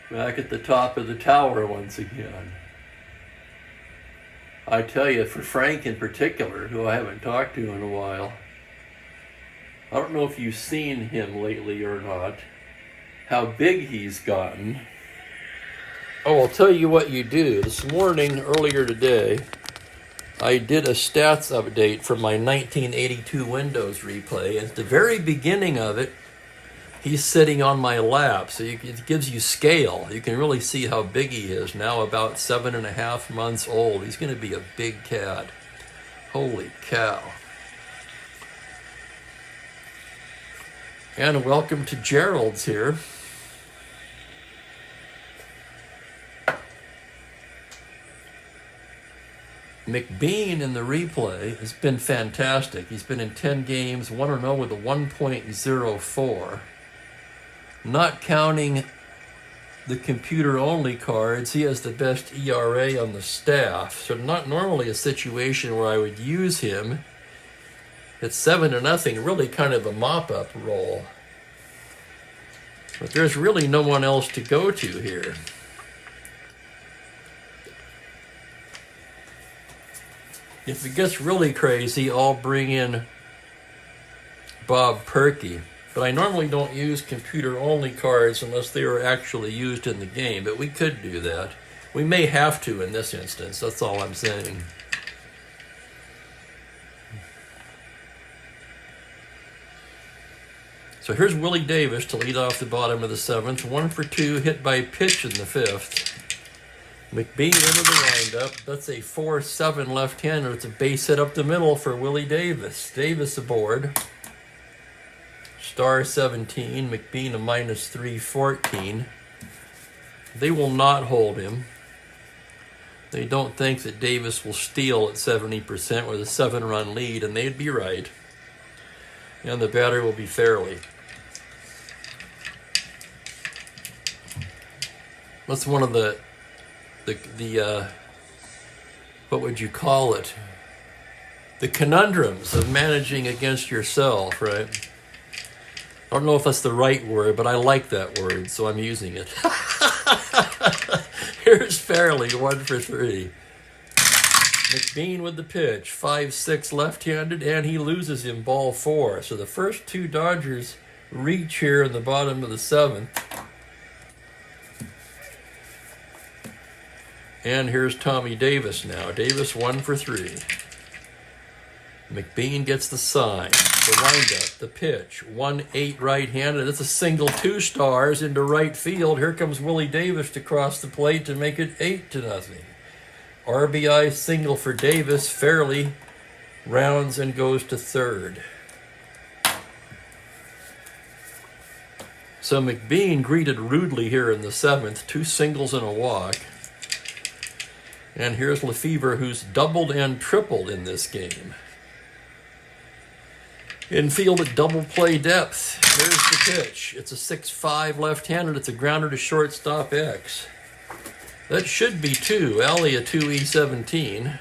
back at the top of the tower once again. I tell you, for Frank in particular, who I haven't talked to in a while, I don't know if you've seen him lately or not, how big he's gotten. Oh, I'll tell you what you do. This morning, earlier today, I did a stats update from my 1982 Windows replay. At the very beginning of it, he's sitting on my lap, so it gives you scale. You can really see how big he is. Now about 7.5 months old. He's going to be a big cat. Holy cow. And welcome to Gerald's here. McBean in the replay has been fantastic. He's been in 10 games, 1-0 with a 1.04. Not counting the computer-only cards, he has the best ERA on the staff. So not normally a situation where I would use him. It's 7-0, really kind of a mop-up role. But there's really no one else to go to here. If it gets really crazy, I'll bring in Bob Perky. But I normally don't use computer-only cards unless they are actually used in the game. But we could do that. We may have to in this instance. That's all I'm saying. So here's Willie Davis to lead off the bottom of the 7th. 1 for 2, hit by pitch in the 5th. McBean into the windup. That's a 4-7 left-hander. It's a base hit up the middle for Willie Davis. Davis aboard. Star 17. McBean a -314. They will not hold him. They don't think that Davis will steal at 70% with a 7-run lead, and they'd be right. And the batter will be Fairley. That's one of the what would you call it? The conundrums of managing against yourself, right? I don't know if that's the right word, but I like that word, so I'm using it. Here's Fairley, 1 for 3. McBean with the pitch, 5-6 left-handed, and he loses him ball 4. So the first 2 Dodgers reach here in the bottom of the 7th. And here's Tommy Davis now. Davis 1 for 3. McBean gets the sign, the windup, the pitch. 1-8 right-handed. It's a single, 2 stars into right field. Here comes Willie Davis to cross the plate to make it 8-0. RBI single for Davis. Fairley rounds and goes to 3rd. So McBean greeted rudely here in the 7th. 2 singles and a walk. And here's Lefevre, who's doubled and tripled in this game. Infield at double play depth. Here's the pitch. It's a 6-5 left-handed. It's a grounder to shortstop X. That should be 2. Alley a 2E17.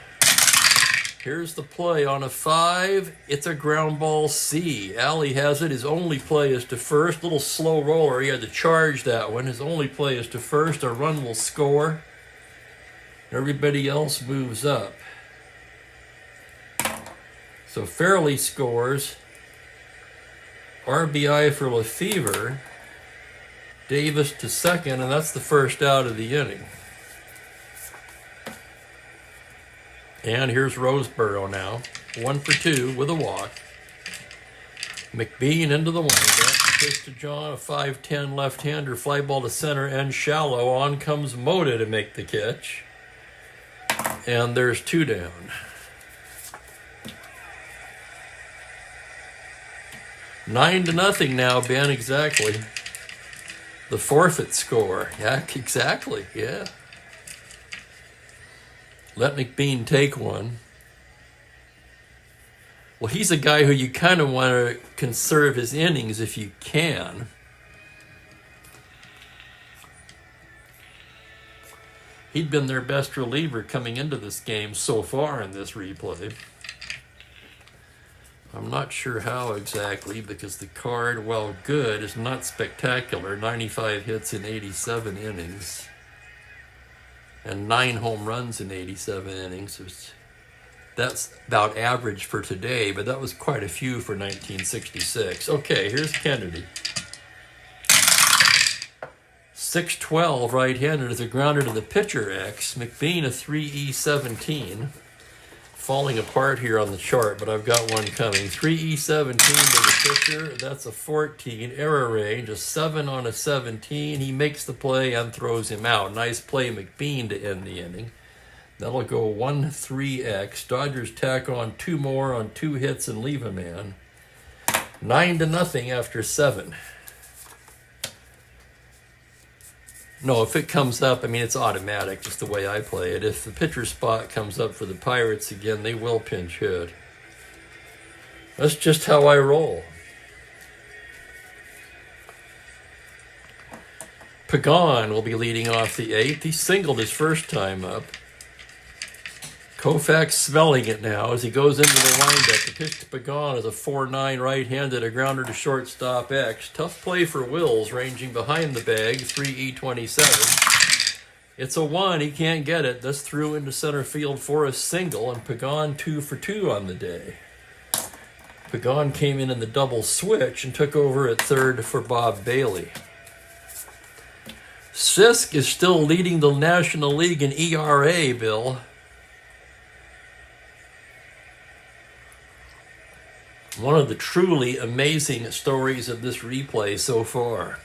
Here's the play on a 5. It's a ground ball C. Alley has it. His only play is to first. Little slow roller. He had to charge that one. His only play is to first. A run will score. Everybody else moves up. So Fairley scores. RBI for Lefevre. Davis to 2nd, and that's the first out of the inning. And here's Roseboro now. 1 for 2 with a walk. McBean into the windup. Pitch to John, a 5-10 left-hander. Fly ball to center and shallow. On comes Mota to make the catch. And there's 2 down. 9-0 now, Ben, exactly. The forfeit score. Yeah, exactly, yeah. Let McBean take one. Well, he's a guy who you kind of want to conserve his innings if you can. He'd been their best reliever coming into this game so far in this replay. I'm not sure how exactly, because the card, while good, is not spectacular. 95 hits in 87 innings. And 9 home runs in 87 innings. That's about average for today, but that was quite a few for 1966. Okay, here's Kennedy. 6-12 right-handed is a grounder to the pitcher X. McBean a 3E17. Falling apart here on the chart, but I've got one coming. 3E17 to the pitcher. That's a 14. Error range, a 7 on a 17. He makes the play and throws him out. Nice play, McBean, to end the inning. That'll go 1-3X. Dodgers tack on 2 more on 2 hits and leave a man. 9-0 after 7. No, if it comes up, I mean, it's automatic, just the way I play it. If the pitcher spot comes up for the Pirates again, they will pinch hit. That's just how I roll. Pagan will be leading off the 8th. He singled his first time up. Koufax smelling it now as he goes into the windup. The pitch to Pagan is a 4-9 right-handed, a grounder to shortstop X. Tough play for Wills, ranging behind the bag, 3E27. It's a 1, he can't get it. This threw into center field for a single, and Pagan 2 for 2 on the day. Pagan came in the double switch and took over at third for Bob Bailey. Sisk is still leading the National League in ERA, Bill. One of the truly amazing stories of this replay so far.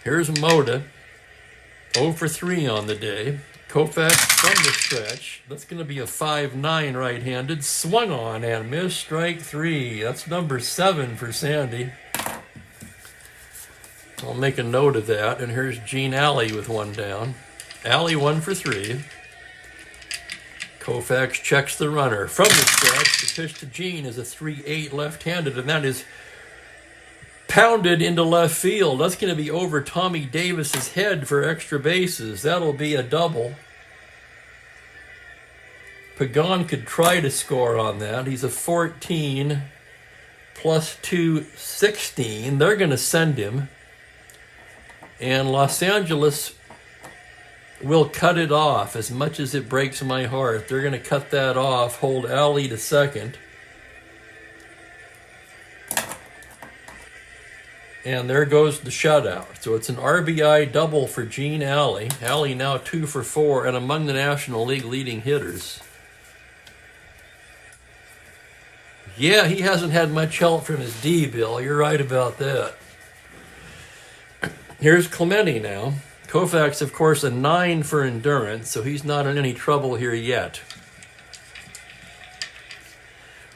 Here's Moda, 0 for 3 on the day. Koufax from the stretch. That's going to be a 5-9 right-handed. Swung on and missed, strike 3. That's number 7 for Sandy. I'll make a note of that. And here's Gene Alley with 1 down. Alley 1 for 3. Koufax checks the runner. From the stretch, the pitch to Gene is a 3-8 left-handed, and that is pounded into left field. That's going to be over Tommy Davis's head for extra bases. That'll be a double. Pagan could try to score on that. He's a 14 plus 2, 16. They're going to send him. And Los Angeles will cut it off. As much as it breaks my heart, they're going to cut that off, hold Alley to second. And there goes the shutout. So it's an RBI double for Gene Alley. Alley now 2 for 4 and among the National League leading hitters. Yeah, he hasn't had much help from his D, Bill. You're right about that. Here's Clemente now. Koufax, of course, a 9 for endurance, so he's not in any trouble here yet.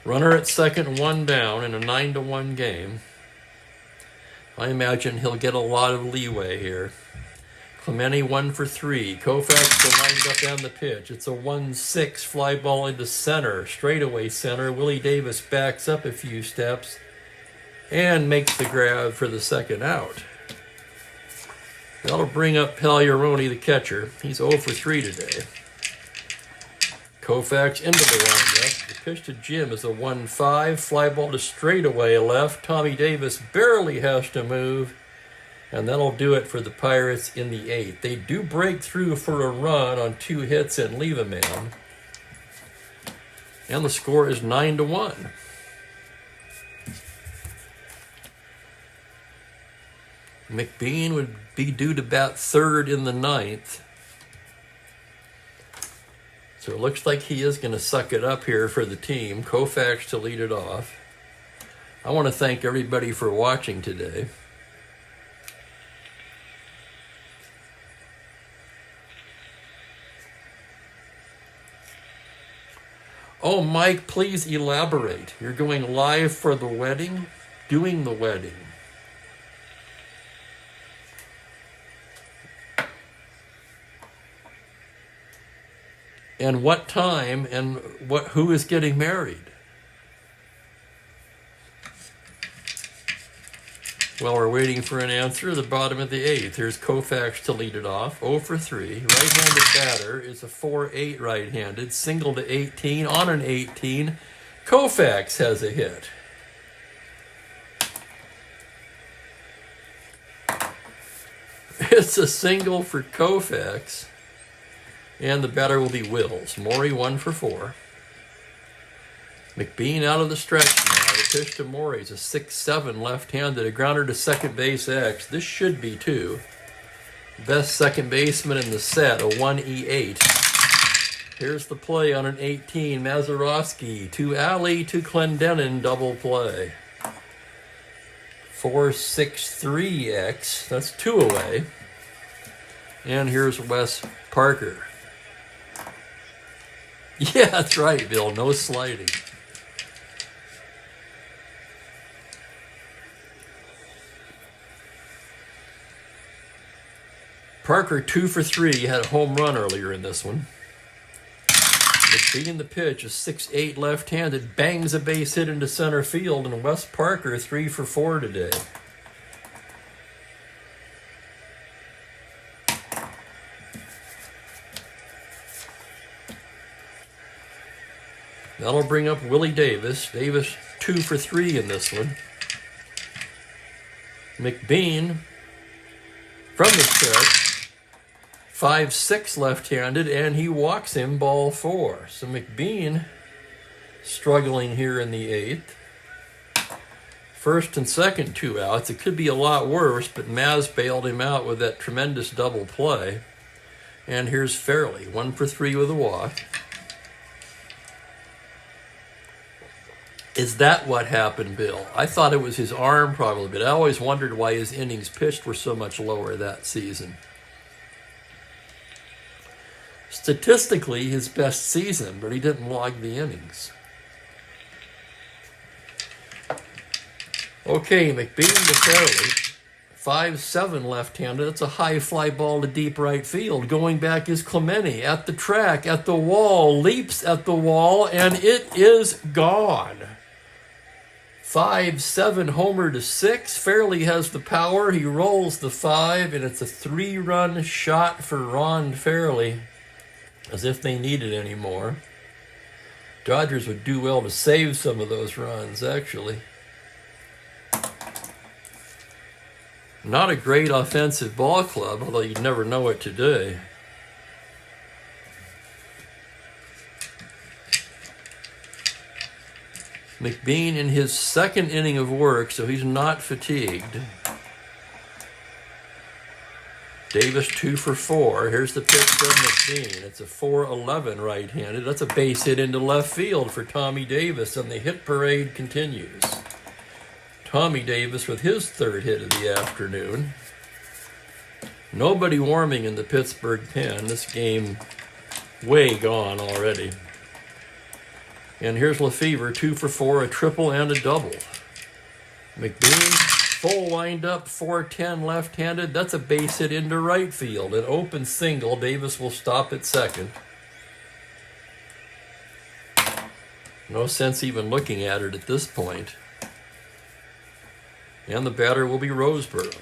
Runner at second, 1 down in a 9-1 game. I imagine he'll get a lot of leeway here. Clemente 1 for 3. Koufax the windup and the pitch. It's a 1-6 fly ball into center, straightaway center. Willie Davis backs up a few steps and makes the grab for the second out. That'll bring up Pagliarone, the catcher. He's 0 for 3 today. Koufax into the windup. The pitch to Jim is a 1-5. Fly ball to straightaway left. Tommy Davis barely has to move. And that'll do it for the Pirates in the 8th. They do break through for a run on 2 hits and leave a man. And the score is 9-1. McBean would be due to bat third in the 9th. So it looks like he is going to suck it up here for the team. Koufax to lead it off. I want to thank everybody for watching today. Oh, Mike, please elaborate. You're going live for the wedding? Doing the wedding. and what time, and who is getting married? Well, we're waiting for an answer. The bottom of the 8th. Here's Koufax to lead it off. 0 for 3. Right-handed batter is a 4-8 right-handed. Single to 18. On an 18. Koufax has a hit. It's a single for Koufax. And the batter will be Wills. Morey 1 for 4. McBean out of the stretch now. The pitch to Morey is a 6-7 left-handed. A grounder to second base X. This should be 2. Best second baseman in the set, a 1E8. Here's the play on an 18. Mazeroski to Alley to Clendenin, double play. 4-6-3X. That's 2 away. And here's Wes Parker. Yeah, that's right, Bill. No sliding. Parker 2 for 3. He had a home run earlier in this one. McBean the pitch, a 6-8 left-handed, bangs a base hit into center field, and Wes Parker 3 for 4 today. That'll bring up Willie Davis. Davis 2 for 3 in this one. McBean from the stretch. 5-6 left-handed, and he walks him, ball 4. So McBean struggling here in the 8th. First and second 2 outs. It could be a lot worse, but Maz bailed him out with that tremendous double play. And here's Fairley, 1 for 3 with a walk. Is that what happened, Bill? I thought it was his arm probably, but I always wondered why his innings pitched were so much lower that season. Statistically, his best season, but he didn't log the innings. Okay, McBean to Fairley. 5-7 left-handed. That's a high fly ball to deep right field. Going back is Clemente at the track, at the wall, leaps at the wall, and it is gone. 5-7 homer to 6. Fairley has the power. He rolls the 5, and it's a 3-run shot for Ron Fairley. As if they needed any more. Dodgers would do well to save some of those runs, actually. Not a great offensive ball club, although you'd never know it today. McBean in his second inning of work, so he's not fatigued. Davis 2 for 4. Here's the pitch from McBean. It's a 4-11 right-handed. That's a base hit into left field for Tommy Davis, and the hit parade continues. Tommy Davis with his 3rd hit of the afternoon. Nobody warming in the Pittsburgh pen. This game way gone already. And here's Lefevre, 2 for 4, a triple and a double. McBean, full wind-up, 4-10 left-handed. That's a base hit into right field. An open single. Davis will stop at second. No sense even looking at it at this point. And the batter will be Roseboro.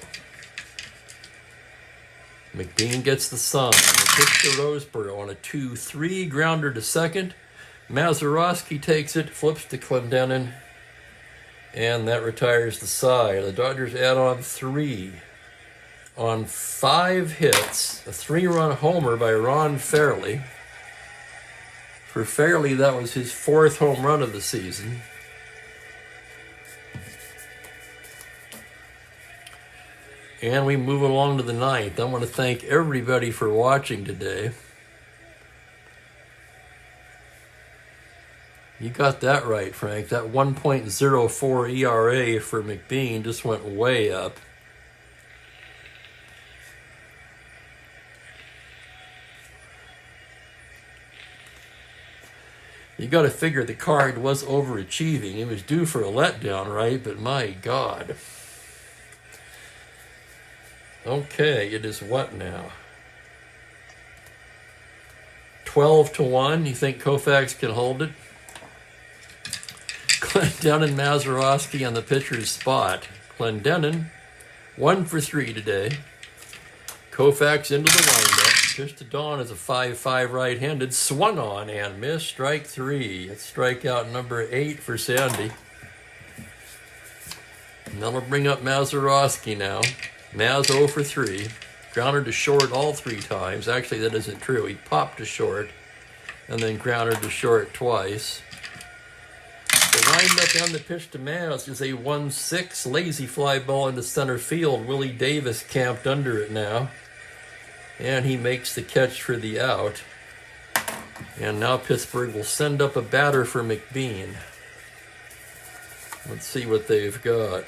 McBean gets the sign. The pitch to Roseboro on a 2-3 grounder to second. Mazeroski takes it, flips to Clendenin, and that retires the side. The Dodgers add on 3 on 5 hits. A 3-run homer by Ron Fairley. For Fairley, that was his 4th home run of the season. And we move along to the 9th. I want to thank everybody for watching today. You got that right, Frank. That 1.04 ERA for McBean just went way up. You got to figure the Card was overachieving. He was due for a letdown, right? But my God. Okay, it is what now? 12-1. You think Koufax can hold it? Clendenon Mazeroski on the pitcher's spot. Clendenon, 1 for 3 today. Koufax into the windup. Pitch to Dawn is a 5-5 right-handed. Swung on and missed. Strike 3. It's strikeout number 8 for Sandy. And that'll bring up Mazeroski now. Maz 0 for 3. Grounded to short all 3 times. Actually, that isn't true. He popped to short and then grounded to short twice. The windup and the pitch to Maz is a 1-6 lazy fly ball into center field. Willie Davis camped under it now. And he makes the catch for the out. And now Pittsburgh will send up a batter for McBean. Let's see what they've got.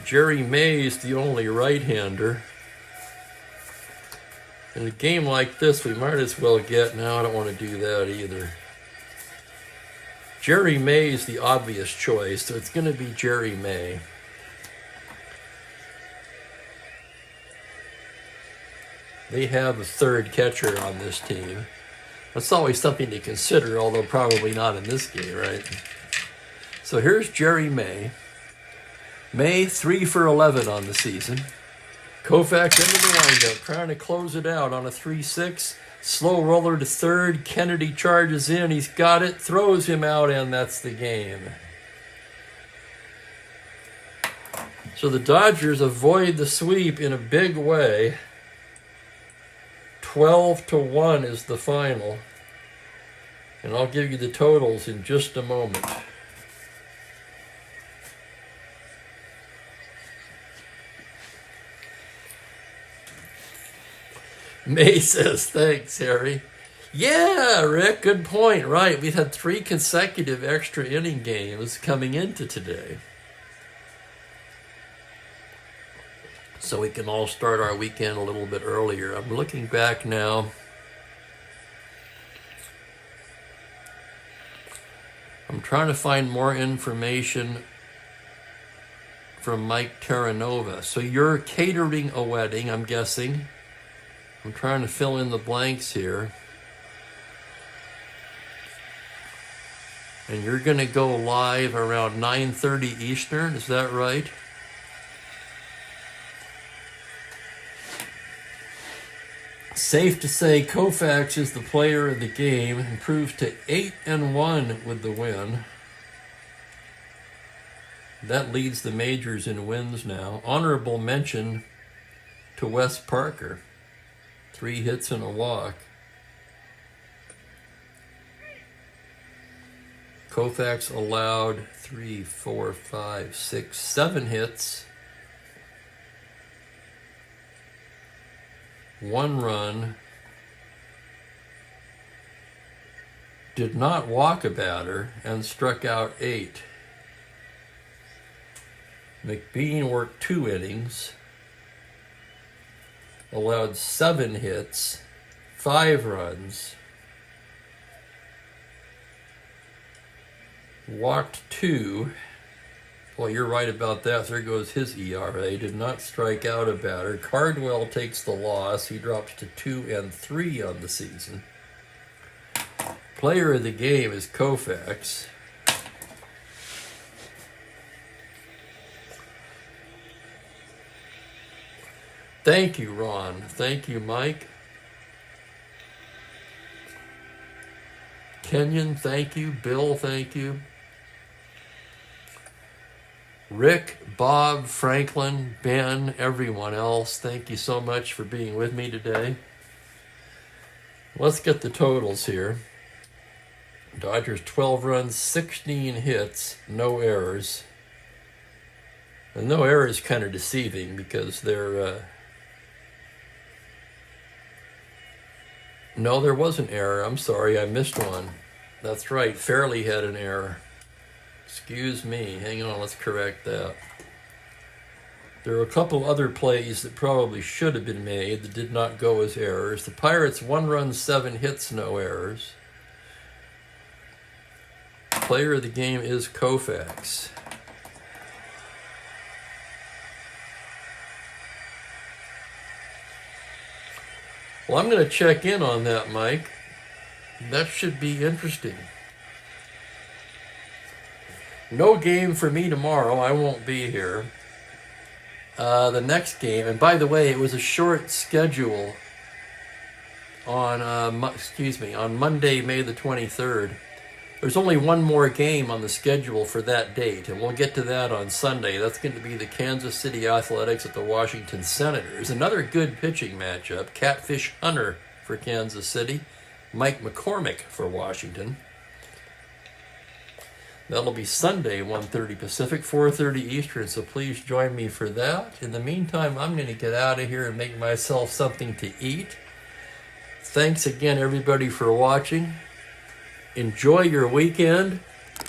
Jerry May's the only right-hander. In a game like this, we might as well get... No, I don't want to do that either. Jerry May's the obvious choice, so it's going to be Jerry May. They have a third catcher on this team. That's always something to consider, although probably not in this game, right? So here's Jerry May. May, 3 for 11 on the season. Koufax into the windup, trying to close it out on a 3-6. Slow roller to third. Kennedy charges in. He's got it, throws him out, and that's the game. So the Dodgers avoid the sweep in a big way. 12-1 is the final. And I'll give you the totals in just a moment. May says, thanks, Harry. Yeah, Rick, good point. Right, we've had 3 consecutive extra inning games coming into today. So we can all start our weekend a little bit earlier. I'm looking back now. I'm trying to find more information from Mike Terranova. So you're catering a wedding, I'm guessing. I'm trying to fill in the blanks here. And you're going to go live around 9:30 Eastern, is that right? Safe to say Koufax is the player of the game, improves to 8-1 with the win. That leads the majors in wins now. Honorable mention to Wes Parker. 3 hits and a walk. Koufax allowed 3, 4, 5, 6, 7 hits. 1 run. Did not walk a batter and struck out 8. McBean worked 2 innings. Allowed 7 hits, 5 runs, walked 2. Well, you're right about that. There goes his ERA. Did not strike out a batter. Cardwell takes the loss. He drops to 2-3 on the season. Player of the game is Koufax. Thank you, Ron. Thank you, Mike. Kenyon, thank you. Bill, thank you. Rick, Bob, Franklin, Ben, everyone else, thank you so much for being with me today. Let's get the totals here. Dodgers 12 runs, 16 hits, no errors. And no error is kind of deceiving because they're... No, there was an error. I'm sorry, I missed one. That's right, Fairley had an error. Excuse me. Hang on, let's correct that. There are a couple other plays that probably should have been made that did not go as errors. The Pirates 1 run, 7 hits, no errors. Player of the game is Koufax. Well, I'm going to check in on that, Mike. That should be interesting. No game for me tomorrow. I won't be here. The next game, and by the way, it was a short schedule on on Monday, May the 23rd. There's only one more game on the schedule for that date, and we'll get to that on Sunday. That's going to be the Kansas City Athletics at the Washington Senators. Another good pitching matchup. Catfish Hunter for Kansas City, Mike McCormick for Washington. That'll be Sunday, 1:30 Pacific, 4:30 Eastern, so please join me for that. In the meantime, I'm going to get out of here and make myself something to eat. Thanks again, everybody, for watching. Enjoy your weekend,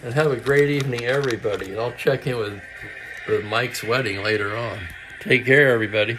and have a great evening, everybody. And I'll check in with Mike's wedding later on. Take care, everybody.